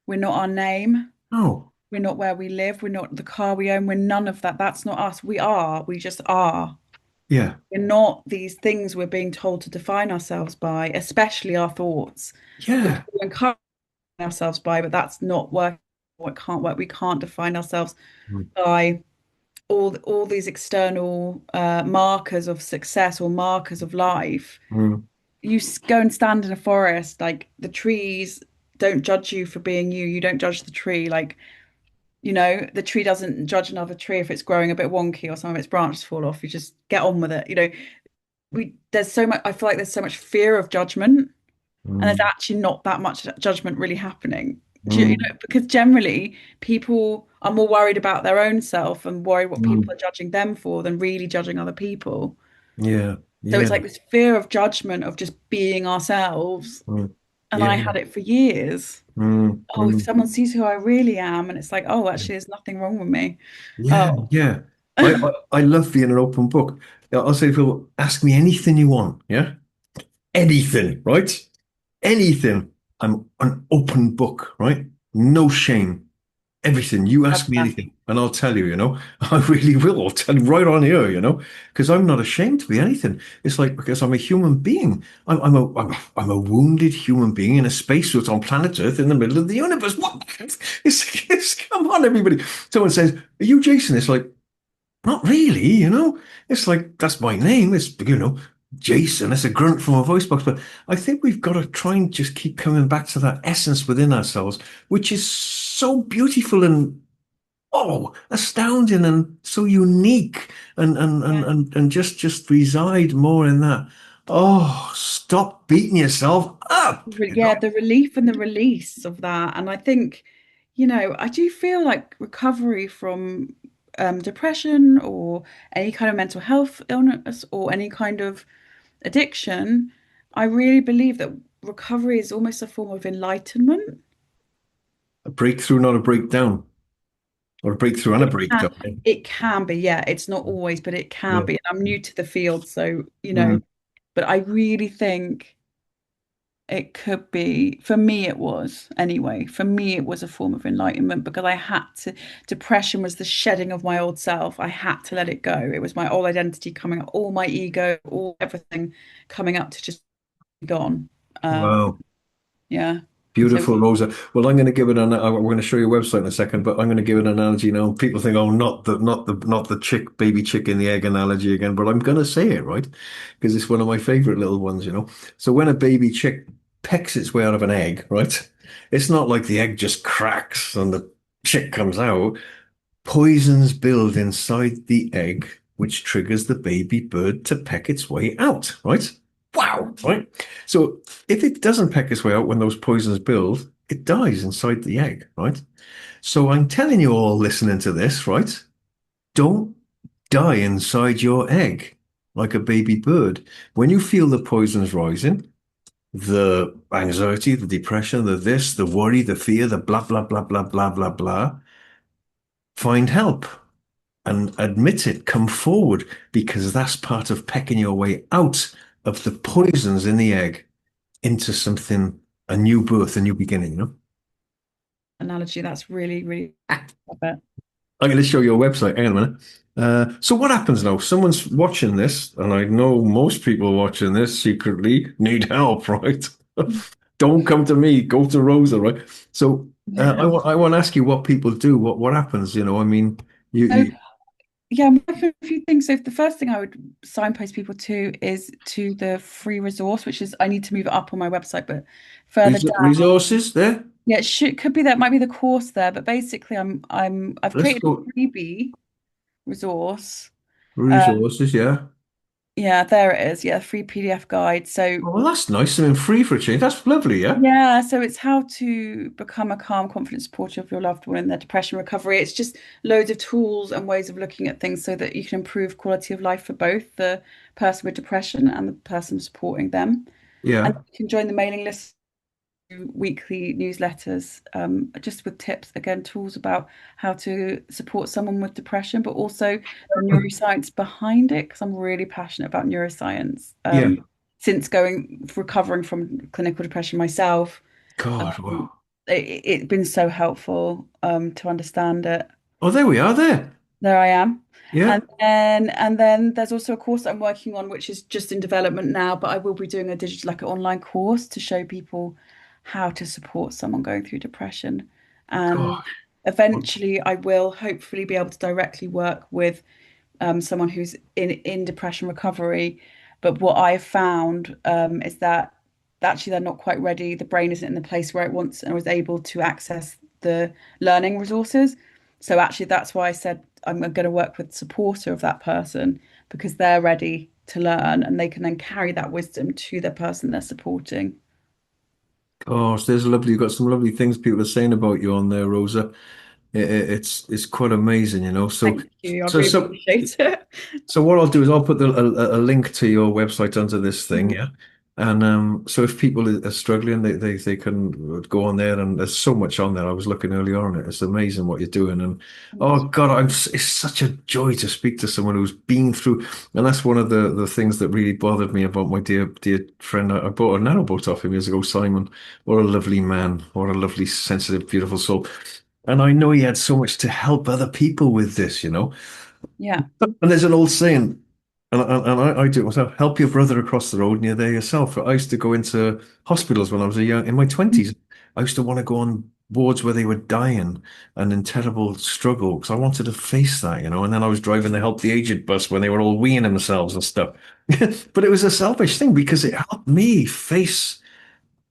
we're not our name, oh, we're not where we live, we're not the car we own, we're none of that. That's not us. We just are. yeah, We're not these things we're being told to define ourselves by, especially our thoughts, which yeah, we encourage ourselves by, but that's not working. It can't work. We can't define ourselves mm, by all these external markers of success or markers of life. mm, You go and stand in a forest, like the trees don't judge you for being you. You don't judge the tree. Like, the tree doesn't judge another tree if it's growing a bit wonky or some of its branches fall off. You just get on with it. There's so much, I feel like there's so much fear of judgment, and there's mm, actually not that much judgment really happening. mm, Because generally people are more worried about their own self and worried what people mm, are judging them for than really judging other people. yeah, So yeah, it's like this fear of judgment of just being ourselves. mm, And I yeah, had it for years. mm, Oh, if mm, someone sees who I really am, and it's like, oh, actually, there's nothing wrong with me. yeah, Oh, yeah. I love being an open book. I'll say, Phil, ask me anything you want, yeah? Anything, right? Anything. I'm an open book, right? No shame. Everything. You love ask me that. anything, and I'll tell you, you know. I really will. I'll tell you right on here, you know, because I'm not ashamed to be anything. It's like because I'm a human being. I'm a wounded human being in a spacesuit on planet Earth in the middle of the universe. What? Come on, everybody. Someone says, "Are you Jason?" It's like, not really, you know. It's like that's my name. It's Jason. It's a grunt from a voice box. But I think we've got to try and just keep coming back to that essence within ourselves, which is so beautiful and astounding and so unique Yeah. and just reside more in that. Oh, stop beating yourself up, you Yeah, know? the relief and the release of that. And I think, I do feel like recovery from depression or any kind of mental health illness or any kind of addiction, I really believe that recovery is almost a form of enlightenment. A breakthrough, not a breakdown, or a breakthrough and a It can, breakdown. Eh? it can be, yeah. It's not always, but it can Yeah. be. And I'm new to the field, so, Mm. but I really think it could be, for me, it was anyway. For me, it was a form of enlightenment because depression was the shedding of my old self. I had to let it go. It was my old identity coming up, all my ego, all everything coming up to just be gone. Um, Wow. yeah. And so, Beautiful, Rosa. Well, I'm going to give it we're going to show you a website in a second, but I'm going to give it an analogy now. People think, oh, not the chick, baby chick in the egg analogy again, but I'm going to say it, right? Because it's one of my favorite little ones, you know. So when a baby chick pecks its way out of an egg, right? It's not like the egg just cracks and the chick comes out. Poisons build inside the egg, which triggers the baby bird to peck its way out, right? Wow, right? So if it doesn't peck its way out when those poisons build, it dies inside the egg, right? So I'm telling you all listening to this, right? Don't die inside your egg like a baby bird. When you feel the poisons rising, the anxiety, the depression, the this, the worry, the fear, the blah, blah, blah, blah, blah, blah, blah, find help. and admit it, come forward, because that's part of pecking your way out of the poisons in the egg into something, a new birth, a new beginning, you know? Analogy. That's really, really, I bet. I'm going to show you a website. Hang on a minute. So what happens now? Someone's watching this, and I know most people watching this secretly need help, right? Don't come to me. Go to Rosa, right? So I want to ask you what people do. What happens? You know, I mean, So, you yeah, I'm working on a few things. So the first thing I would signpost people to is to the free resource, which is I need to move it up on my website, but further down. resources there. Yeah, it should could be that might be the course there, but basically I've Let's created go a freebie resource. resources. Yeah. Yeah, there it is. Yeah, free PDF guide. So Oh, well, that's nice. I mean, free for a change. That's lovely. Yeah. yeah, so it's how to become a calm, confident supporter of your loved one in their depression recovery. It's just loads of tools and ways of looking at things so that you can improve quality of life for both the person with depression and the person supporting them. And Yeah. you can join the mailing list, weekly newsletters, just with tips, again, tools about how to support someone with depression, but also the neuroscience behind it, because I'm really passionate about neuroscience. Yeah. Since recovering from clinical depression myself, God. um, Wow. it's been so helpful to understand it. Oh, there we are. There. There I am. Yeah. And then there's also a course I'm working on, which is just in development now, but I will be doing a digital, like an online course to show people how to support someone going through depression. And God. eventually I will hopefully be able to directly work with someone who's in depression recovery. But what I've found is that actually they're not quite ready. The brain isn't in the place where it wants and was able to access the learning resources. So actually, that's why I said I'm going to work with the supporter of that person because they're ready to learn and they can then carry that wisdom to the person they're supporting. Gosh, there's lovely. You've got some lovely things people are saying about you on there, Rosa. It's quite amazing, you know. Thank you. I So really so appreciate it. so what I'll do is I'll put a link to your website under this thing, Mm, yeah. And so if people are struggling, they can go on there, and there's so much on there. I was looking earlier on it. It's amazing what you're doing, and oh thanks. God, it's such a joy to speak to someone who's been through. And that's one of the things that really bothered me about my dear friend. I bought a narrowboat off him years ago, Simon. What a lovely man! What a lovely, sensitive, beautiful soul. And I know he had so much to help other people with this, you know. Yeah. And there's an old saying, and I do it myself, help your brother across the road and you're there yourself. I used to go into hospitals when I was in my 20s. I used to want to go on wards where they were dying and in terrible struggle because I wanted to face that, you know. And then I was driving the Help the Aged bus when they were all weeing themselves and stuff. But it was a selfish thing because it helped me face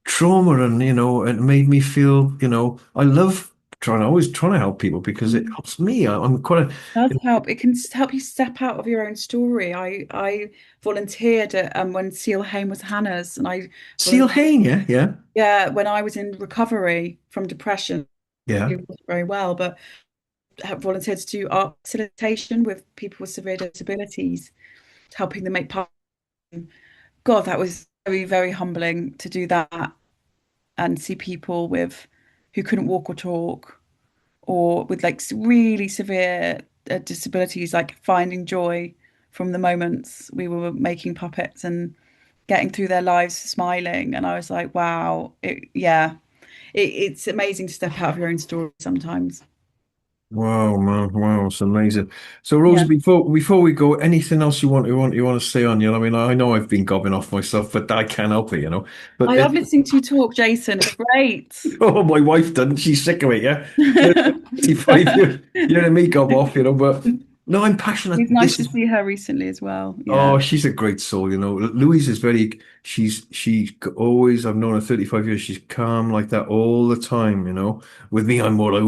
trauma and, you know, it made me feel, you know, I love always trying to help people because it Mm. helps me. I'm quite a, Does help. It can help you step out of your own story. I volunteered at when Seal Hain was Hannah's, and I Seal volunteered. Hain, yeah, yeah. Yeah, when I was in recovery from depression, Yeah. it wasn't very well, but have volunteered to do art facilitation with people with severe disabilities, helping them make part. God, that was very, very humbling to do that and see people with who couldn't walk or talk or with like really severe disabilities, like finding joy from the moments we were making puppets and getting through their lives smiling. And I was like, wow, yeah, it's amazing to step out of your own story sometimes. Wow, man. Wow, it's amazing. So, Rosie, Yeah, before we go, anything else you want to say on you? I mean, I know I've been gobbing off myself, but I can't help it, you know. I But love listening to you talk, Jason. It's great. oh, my wife doesn't. She's sick of it, yeah. You know, 85 years, you know, me gob off, you know. But no, I'm passionate. It's nice This to is see her recently as well. Yeah, Oh, she's a great soul, you know. Louise is always, I've known her 35 years. She's calm like that all the time, you know. With me, I'm more like,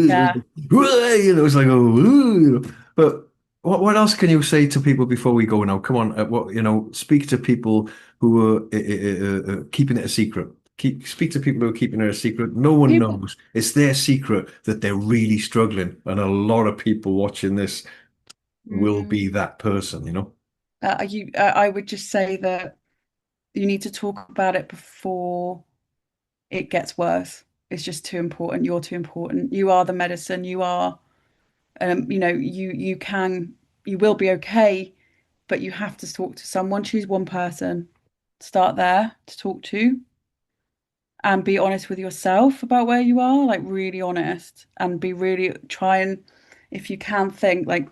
yeah. you know, it's like, oh, you know. But what else can you say to people before we go now? Come on, speak to people who are keeping it a secret. Speak to people who are keeping it a secret. No one People, knows. It's their secret that they're really struggling. And a lot of people watching this will mm, be that person, you know? I would just say that you need to talk about it before it gets worse. It's just too important. You're too important. You are the medicine. You are you will be okay, but you have to talk to someone. Choose one person, start there to talk to, and be honest with yourself about where you are, like really honest, and be really try and, if you can, think like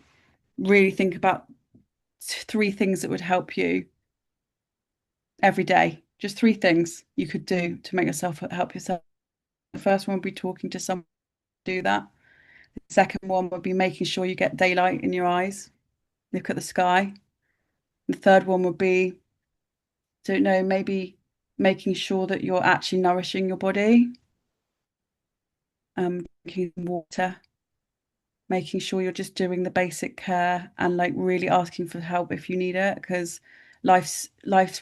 really think about three things that would help you every day. Just three things you could do to make yourself help yourself. The first one would be talking to someone to do that. The second one would be making sure you get daylight in your eyes, look at the sky. The third one would be, don't know, maybe making sure that you're actually nourishing your body, drinking water, making sure you're just doing the basic care and like really asking for help if you need it, because life's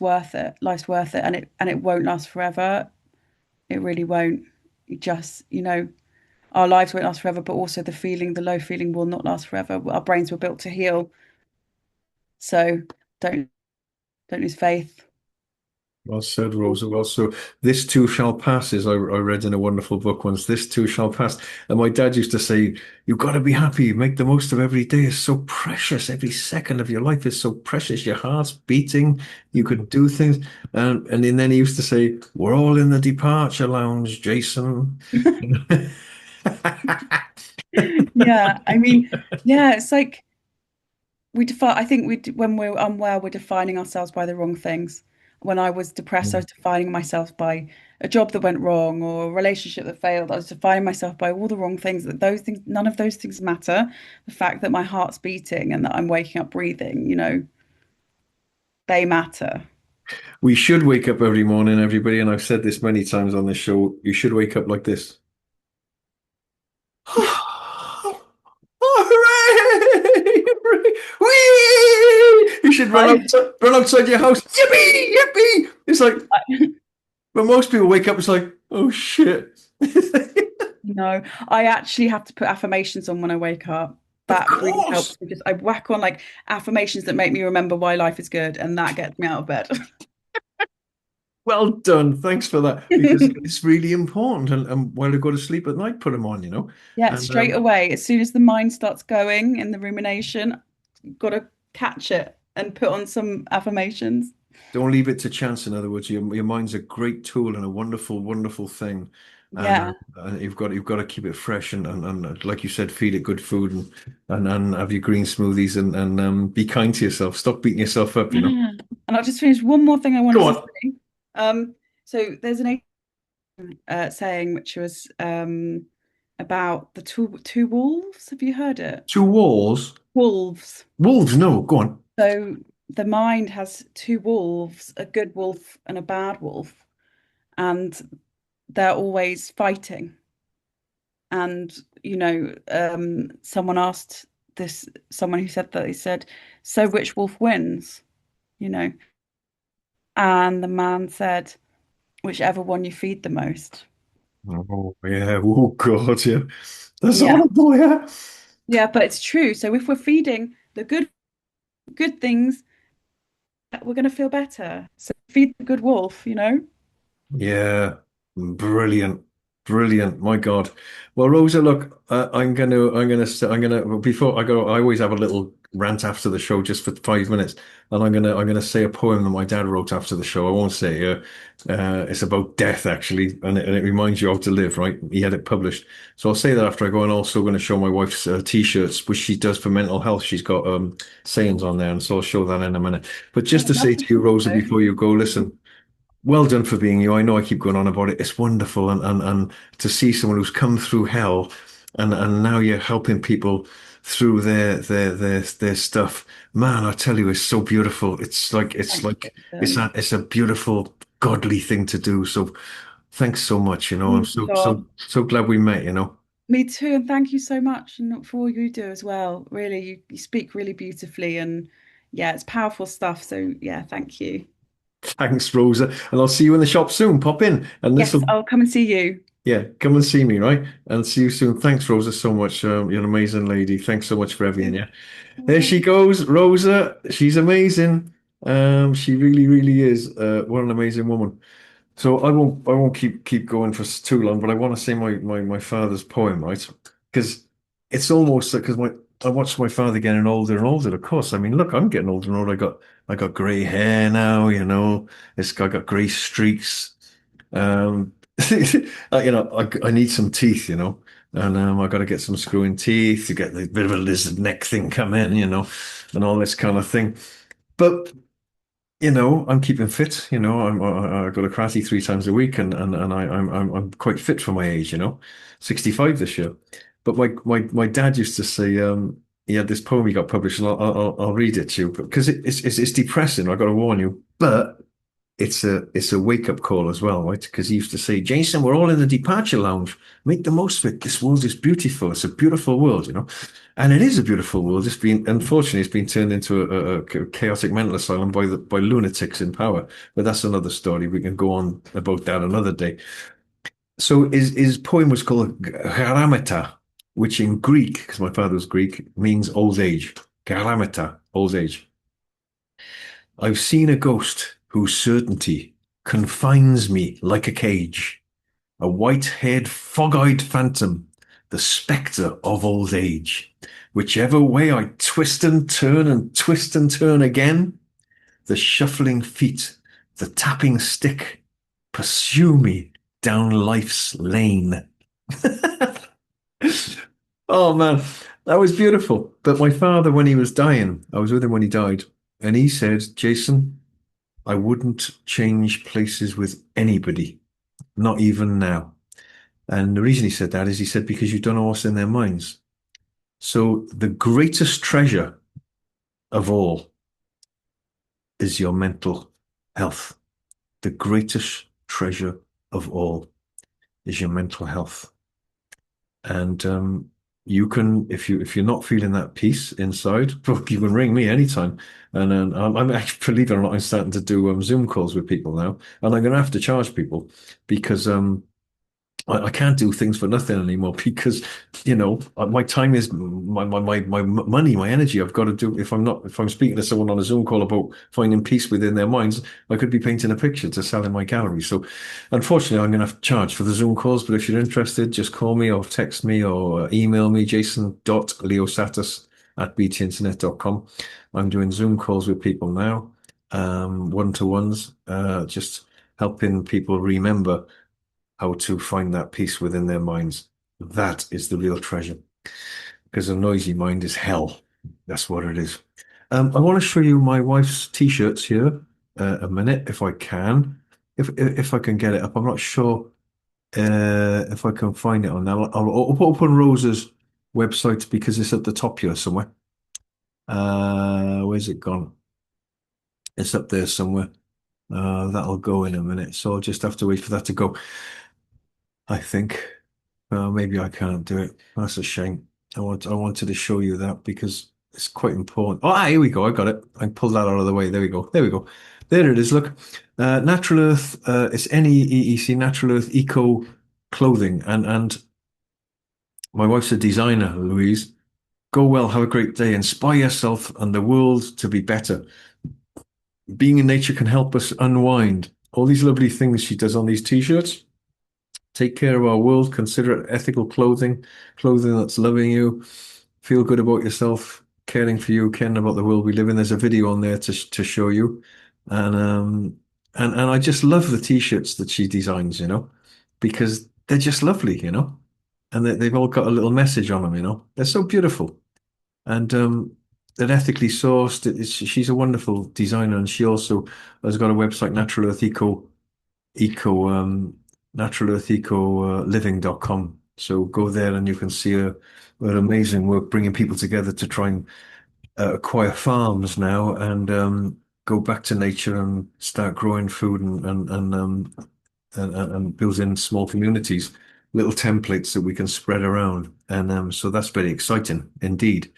worth it. Life's worth it, and it won't last forever. It really won't. Our lives won't last forever, but also the low feeling will not last forever. Our brains were built to heal. So don't don't lose faith. Well said, Rosa. Well, so this too shall pass, as I read in a wonderful book once. This too shall pass. And my dad used to say, "You've got to be happy. Make the most of every day. It's so precious. Every second of your life is so precious. Your heart's beating. You could do things." And then he used to say, "We're all in the departure lounge, Jason." Yeah, I mean, yeah, it's like we define, I think when we're unwell, we're defining ourselves by the wrong things. When I was depressed, I was defining myself by a job that went wrong or a relationship that failed. I was defining myself by all the wrong things. That those things, none of those things matter. The fact that my heart's beating and that I'm waking up breathing, they matter. We should wake up every morning, everybody, and I've said this many times on this show. You should wake up like this. Hooray! Hooray! Whee! You should I, run outside your house. Yippee! Yippee! It's like, when most people wake up, it's like, oh shit. no, I actually have to put affirmations on when I wake up. Of That really course. helps me. Just I whack on like affirmations that make me remember why life is good, and that gets me out of bed. Well done. Thanks for that. Because it's really important. And while I go to sleep at night, put them on, you know. Yeah, And straight away, as soon as the mind starts going in the rumination, got to catch it and put on some affirmations. don't leave it to chance. In other words, your mind's a great tool and a wonderful, wonderful thing. Yeah. And you've got to keep it fresh and like you said, feed it good food and have your green smoothies and be kind to yourself. Stop beating yourself up, you know. Yeah. And I'll just finish one more thing I wanted Go to on. say. So there's an saying which was about the two wolves. Have you heard it? Two walls. Wolves. Wolves, no, go on. So the mind has two wolves, a good wolf and a bad wolf, and they're always fighting. And, someone who said that, he said, so which wolf wins? You know, and the man said, whichever one you feed the most. Oh yeah. Oh God, yeah. That's Yeah. horrible, yeah. Yeah, but it's true. So if we're feeding the good things, we're going to feel better. So feed the good wolf. Yeah, brilliant, brilliant. My God. Well, Rosa, look, well, before I go, I always have a little rant after the show just for 5 minutes, and I'm gonna say a poem that my dad wrote after the show. I won't say it's about death actually, and it reminds you how to live, right? He had it published, so I'll say that after I go, and also going to show my wife's t-shirts, which she does for mental health. She's got sayings on there, and so I'll show that in a minute. But Oh, just to I'd say love to to you, see Rosa, those. before you go, listen. Well done for being you. I know I keep going on about it. It's wonderful, and to see someone who's come through hell, and now you're helping people through their stuff. Man, I tell you, it's so beautiful. It's Thanks, like Jason. it's a beautiful, godly thing to do. So thanks so much. You know, I'm Oh, so God. so glad we met. You know. Me too, and thank you so much and for all you do as well. Really, you speak really beautifully, and yeah, it's powerful stuff. So yeah, thank you. Thanks, Rosa, and I'll see you in the shop soon. Pop in, and this Yes, will I'll come and see you. yeah, come and see me, right? And see you soon. Thanks, Rosa, so much. You're an amazing lady. Thanks so much for everything. Yeah. There Oh, she goes, Rosa. She's amazing. She really, really is. What an amazing woman. So I won't keep going for too long, but I want to say my father's poem, right? Because it's almost like because my I watched my father getting older and older. Of course, I mean, look, I'm getting older and older. I got grey hair now. I got grey streaks. Um, I need some teeth. And I got to get some screwing teeth to get the bit of a lizard neck thing come in. And all this kind of thing. But I'm keeping fit. I go to karate 3 times a week, and I'm quite fit for my age. 65 this year. But my dad used to say he had this poem he got published, and I'll read it to you because it's depressing. I got to warn you, but it's a wake up call as well, right? Because he used to say, Jason, we're all in the departure lounge. Make the most of it. This world is beautiful. It's a beautiful world. And it is a beautiful world. Unfortunately, it's been turned into a chaotic mental asylum by lunatics in power. But that's another story. We can go on about that another day. So his poem was called Garameta, which in Greek, because my father was Greek, means old age. Garameta, old age. I've seen a ghost whose certainty confines me like a cage, a white-haired, fog-eyed phantom, the spectre of old age. Whichever way I twist and turn and twist and turn again, the shuffling feet, the tapping stick pursue me down life's lane. Oh man, that was beautiful. But my father, when he was dying, I was with him when he died, and he said, Jason, I wouldn't change places with anybody, not even now. And the reason he said that is he said, because you don't know what's in their minds. So the greatest treasure of all is your mental health. The greatest treasure of all is your mental health. And you can, if you're not feeling that peace inside, you can ring me anytime. And then I'm actually, believe it or not, I'm starting to do Zoom calls with people now, and I'm going to have to charge people because I can't do things for nothing anymore because, my time is my money, my energy. I've got to do, if I'm speaking to someone on a Zoom call about finding peace within their minds, I could be painting a picture to sell in my gallery. So unfortunately, I'm going to have to charge for the Zoom calls. But if you're interested, just call me or text me or email me, jason.liosatos@btinternet.com. I'm doing Zoom calls with people now, one-to-ones, just helping people remember how to find that peace within their minds. That is the real treasure because a noisy mind is hell. That's what it is. I want to show you my wife's t-shirts here a minute, if I can. If I can get it up, I'm not sure if I can find it on now. I'll open Rosa's website because it's at the top here somewhere. Where's it gone? It's up there somewhere. That'll go in a minute, so I'll just have to wait for that to go. I think. Maybe I can't do it. That's a shame. I wanted to show you that because it's quite important. Oh, here we go. I got it. I pulled that out of the way. There we go. There we go. There it is. Look, Natural Earth. It's NEEEC, Natural Earth Eco Clothing, and my wife's a designer, Louise. Go well. Have a great day. Inspire yourself and the world to be better. Being in nature can help us unwind. All these lovely things she does on these t-shirts. Take care of our world. Consider it ethical clothing, clothing that's loving you. Feel good about yourself, caring for you, caring about the world we live in. There's a video on there to show you, and and I just love the t-shirts that she designs, because they're just lovely, and they've all got a little message on them, They're so beautiful, and they're ethically sourced. She's a wonderful designer, and she also has got a website, Natural Earth Eco Natural Earth Eco Living.com. So go there and you can see her amazing work bringing people together to try and acquire farms now and go back to nature and start growing food and building small communities, little templates that we can spread around. And so that's very exciting indeed.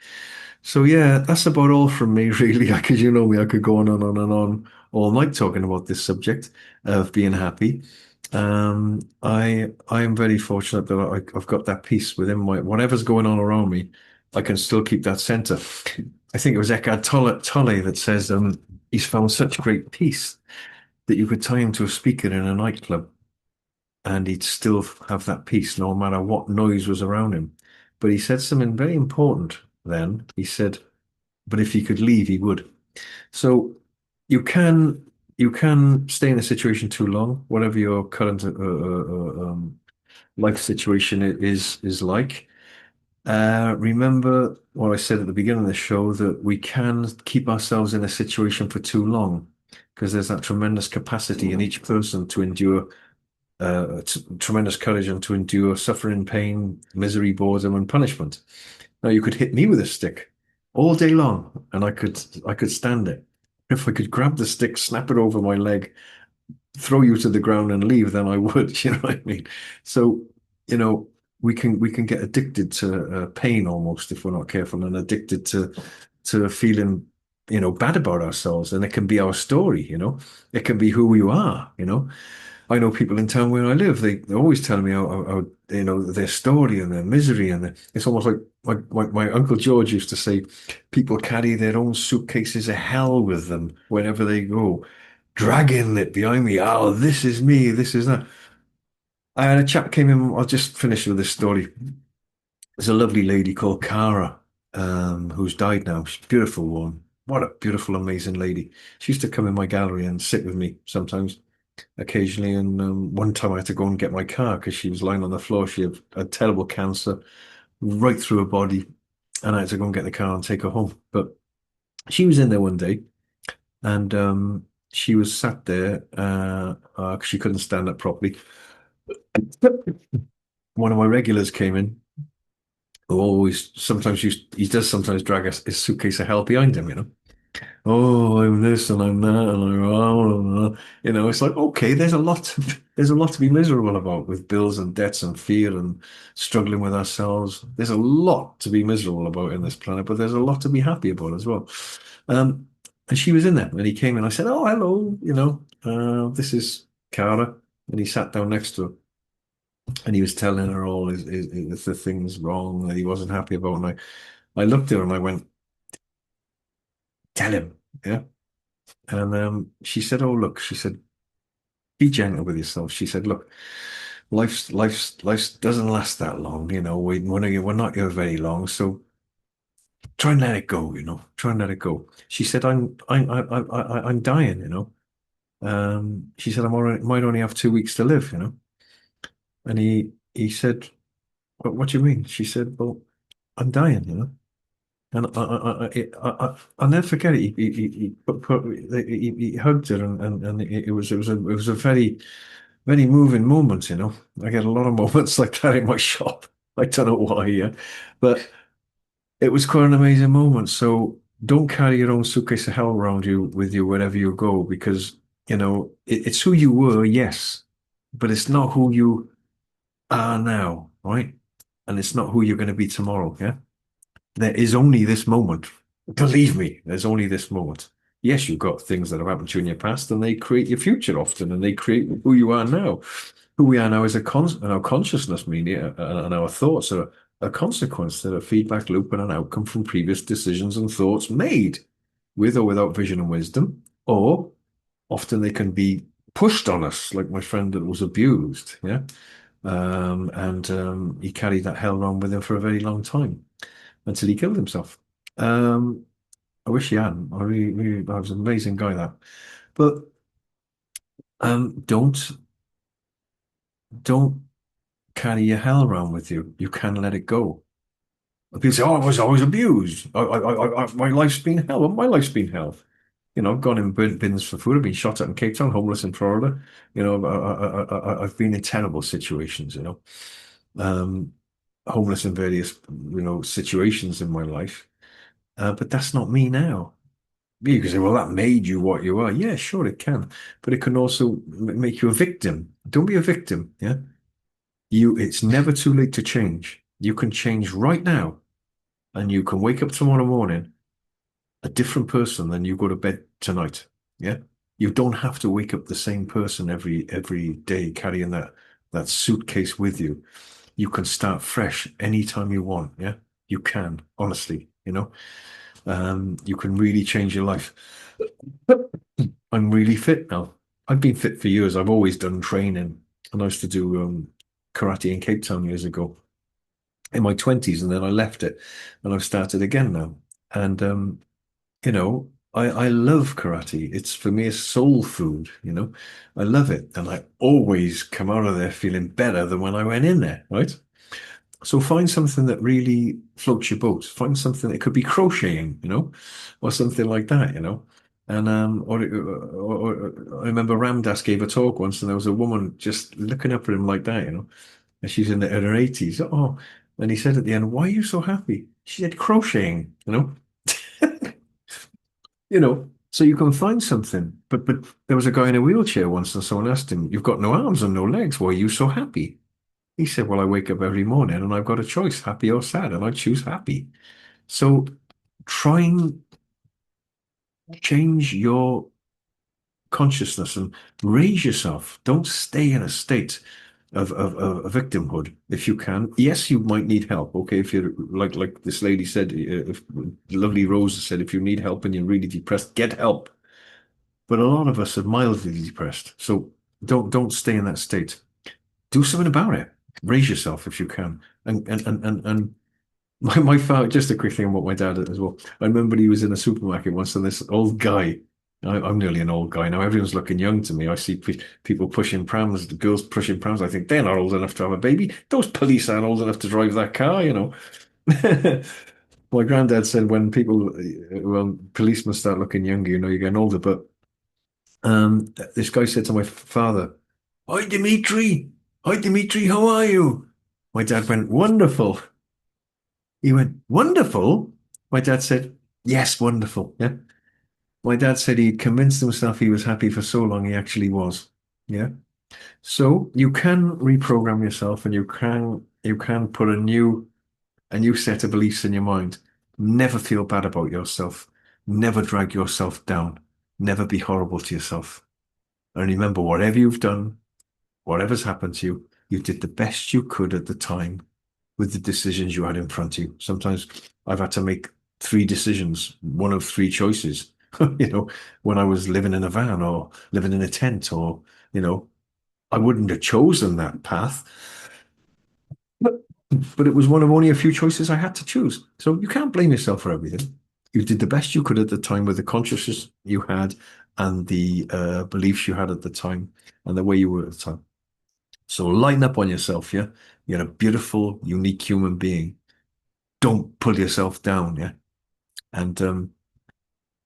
So yeah, that's about all from me, really. Because you know me, I could go on and on and on all night talking about this subject of being happy. I am very fortunate that I've got that peace within my whatever's going on around me. I can still keep that center. I think it was Eckhart Tolle that says he's found such great peace that you could tie him to a speaker in a nightclub and he'd still have that peace no matter what noise was around him. But he said something very important then. He said, but if he could leave, he would. So you can you can stay in a situation too long, whatever your current life situation is like. Remember what I said at the beginning of the show that we can keep ourselves in a situation for too long because there's that tremendous capacity in each person to endure tremendous courage and to endure suffering, pain, misery, boredom, and punishment. Now you could hit me with a stick all day long, and I could stand it. If I could grab the stick, snap it over my leg, throw you to the ground and leave, then I would. You know what I mean? So, you know, we can get addicted to pain almost if we're not careful, and addicted to feeling, bad about ourselves, and it can be our story. It can be who we are. I know people in town where I live. They always tell me how their story and their misery, and it's almost like my Uncle George used to say, people carry their own suitcases of hell with them wherever they go, dragging it behind me. Oh, this is me. This is that. I had a chap came in. I'll just finish with this story. There's a lovely lady called Cara, who's died now. She's a beautiful woman. What a beautiful, amazing lady. She used to come in my gallery and sit with me sometimes, occasionally. And one time I had to go and get my car because she was lying on the floor. She had terrible cancer right through her body, and I had to go and get the car and take her home. But she was in there one day, and she was sat there 'cause she couldn't stand up properly. One of my regulars came in, who always sometimes he does sometimes drag his suitcase of hell behind him. Oh, I'm this and I'm that and I'm it's like, okay, there's a lot to be miserable about with bills and debts and fear and struggling with ourselves. There's a lot to be miserable about in this planet, but there's a lot to be happy about as well. Um, and she was in there and he came in. I said, "Oh, hello, this is Cara." And he sat down next to her and he was telling her all the things wrong that he wasn't happy about. And I looked at her and I went, "Tell him." Yeah. And she said, "Oh, look," she said, "be gentle with yourself." She said, "Look, life doesn't last that long. We're not here very long, so try and let it go. Try and let it go." She said, "I'm dying. She said, might only have 2 weeks to live. And he said, "What do you mean?" She said, "Well, I'm dying. And I'll never forget it. He hugged her, and it was a very, very moving moment. I get a lot of moments like that in my shop. I don't know why, yeah, but it was quite an amazing moment. So don't carry your own suitcase of hell around you with you wherever you go, because it's who you were, yes, but it's not who you are now, right? And it's not who you're going to be tomorrow. Yeah. There is only this moment. Believe me, there's only this moment. Yes, you've got things that have happened to you in your past, and they create your future often, and they create who you are now. Who we are now is and our consciousness, meaning, and our thoughts are a consequence. They're a feedback loop and an outcome from previous decisions and thoughts made with or without vision and wisdom, or often they can be pushed on us, like my friend that was abused. Yeah. And he carried that hell around with him for a very long time until he killed himself. Um, I wish he hadn't. I was an amazing guy that. But don't carry your hell around with you. You can let it go. People say, "Oh, I was always abused. My life's been hell." Well, my life's been hell. I've gone in bins for food. I've been shot at in Cape Town, homeless in Florida. I've been in terrible situations. Um, homeless in various situations in my life. But that's not me now. You can say, "Well, that made you what you are." Yeah, sure, it can, but it can also make you a victim. Don't be a victim. Yeah, it's never too late to change. You can change right now, and you can wake up tomorrow morning a different person than you go to bed tonight. Yeah, you don't have to wake up the same person every day carrying that suitcase with you. You can start fresh anytime you want. Yeah, you can, honestly. You can really change your life. I'm really fit now. I've been fit for years. I've always done training, and I used to do karate in Cape Town years ago. in my 20s, and then I left it and I've started again now. And I love karate. It's for me a soul food. I love it. And I always come out of there feeling better than when I went in there, right? So find something that really floats your boat. Find something that could be crocheting, or something like that. And I remember Ramdas gave a talk once, and there was a woman just looking up at him like that, and she's in her 80s. Oh, and he said at the end, "Why are you so happy?" She said, "Crocheting." So you can find something. But there was a guy in a wheelchair once, and someone asked him, "You've got no arms and no legs. Why are you so happy?" He said, "Well, I wake up every morning and I've got a choice, happy or sad, and I choose happy." So try and change your consciousness and raise yourself. Don't stay in a state of victimhood if you can. Yes, you might need help. Okay, if you're like this lady said, if lovely Rosa said, if you need help and you're really depressed, get help. But a lot of us are mildly depressed, so don't stay in that state. Do something about it. Raise yourself if you can. And my father, just a quick thing about my dad as well. I remember he was in a supermarket once, and this old guy, I'm nearly an old guy now. Everyone's looking young to me. I see people pushing prams, the girls pushing prams. I think they're not old enough to have a baby. Those police aren't old enough to drive that car. My granddad said when policemen start looking younger, you're getting older. But this guy said to my father, "Hi, Dimitri. Hi, Dimitri. How are you?" My dad went, "Wonderful." He went, "Wonderful." My dad said, "Yes, wonderful." Yeah. My dad said he'd convinced himself he was happy for so long he actually was. Yeah. So you can reprogram yourself, and you can put a new set of beliefs in your mind. Never feel bad about yourself. Never drag yourself down. Never be horrible to yourself. And remember, whatever you've done, whatever's happened to you, you did the best you could at the time with the decisions you had in front of you. Sometimes I've had to make three decisions, one of three choices, you know, when I was living in a van or living in a tent, or, you know, I wouldn't have chosen that path, but, but it was one of only a few choices I had to choose. So you can't blame yourself for everything. You did the best you could at the time with the consciousness you had and the beliefs you had at the time and the way you were at the time. So lighten up on yourself, yeah? You're a beautiful, unique human being. Don't pull yourself down, yeah? And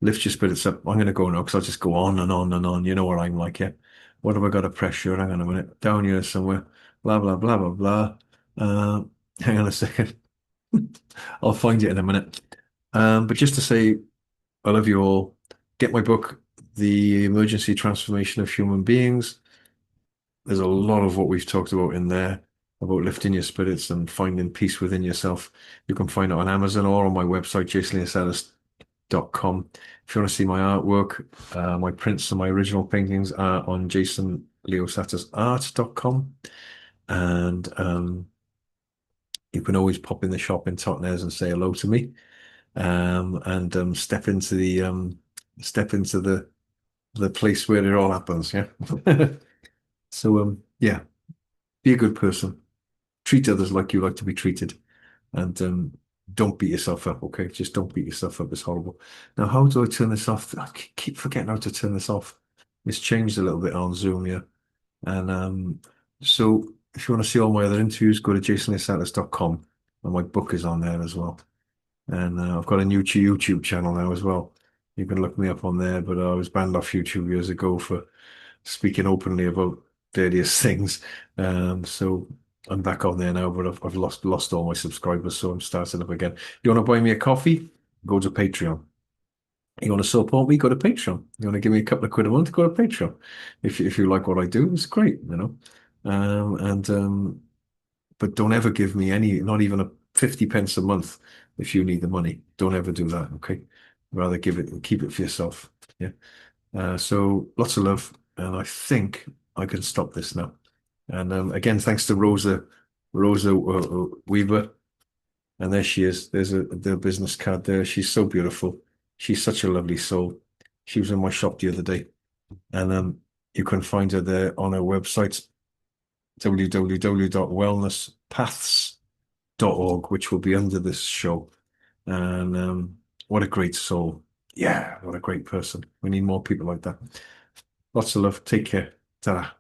lift your spirits up. I'm going to go now because I'll just go on and on and on. You know what I'm like, yeah? What have I got to pressure? Hang on a minute. Down here somewhere. Blah, blah, blah, blah, blah. Uh, hang on a second. I'll find it in a minute. But just to say, I love you all. Get my book, The Emergency Transformation of Human Beings. There's a lot of what we've talked about in there about lifting your spirits and finding peace within yourself. You can find it on Amazon or on my website, jasonliosatos.com. If you want to see my artwork, my prints and my original paintings are on jasonliosatosart.com. And you can always pop in the shop in Totnes and say hello to me. And step into the place where it all happens. Yeah. So yeah, be a good person. Treat others like you like to be treated, and don't beat yourself up. Okay, just don't beat yourself up. It's horrible. Now, how do I turn this off? I keep forgetting how to turn this off. It's changed a little bit on Zoom, yeah. And so if you want to see all my other interviews, go to jasonlisatis.com, and my book is on there as well. And I've got a new YouTube channel now as well. You can look me up on there, but I was banned off YouTube years ago for speaking openly about various things. So I'm back on there now, but I've lost all my subscribers, so I'm starting up again. You want to buy me a coffee? Go to Patreon. You want to support me? Go to Patreon. You want to give me a couple of quid a month? Go to Patreon. If you like what I do, it's great. And but don't ever give me any, not even a 50 pence a month if you need the money. Don't ever do that, okay? Rather keep it for yourself. Yeah. So lots of love, and I think I can stop this now. And again, thanks to Rosa Weaver, and there she is. There's the business card there. She's so beautiful. She's such a lovely soul. She was in my shop the other day, and you can find her there on her website, www.wellnesspaths.com. org, which will be under this show. And what a great soul. Yeah, what a great person. We need more people like that. Lots of love. Take care. Ta-ra.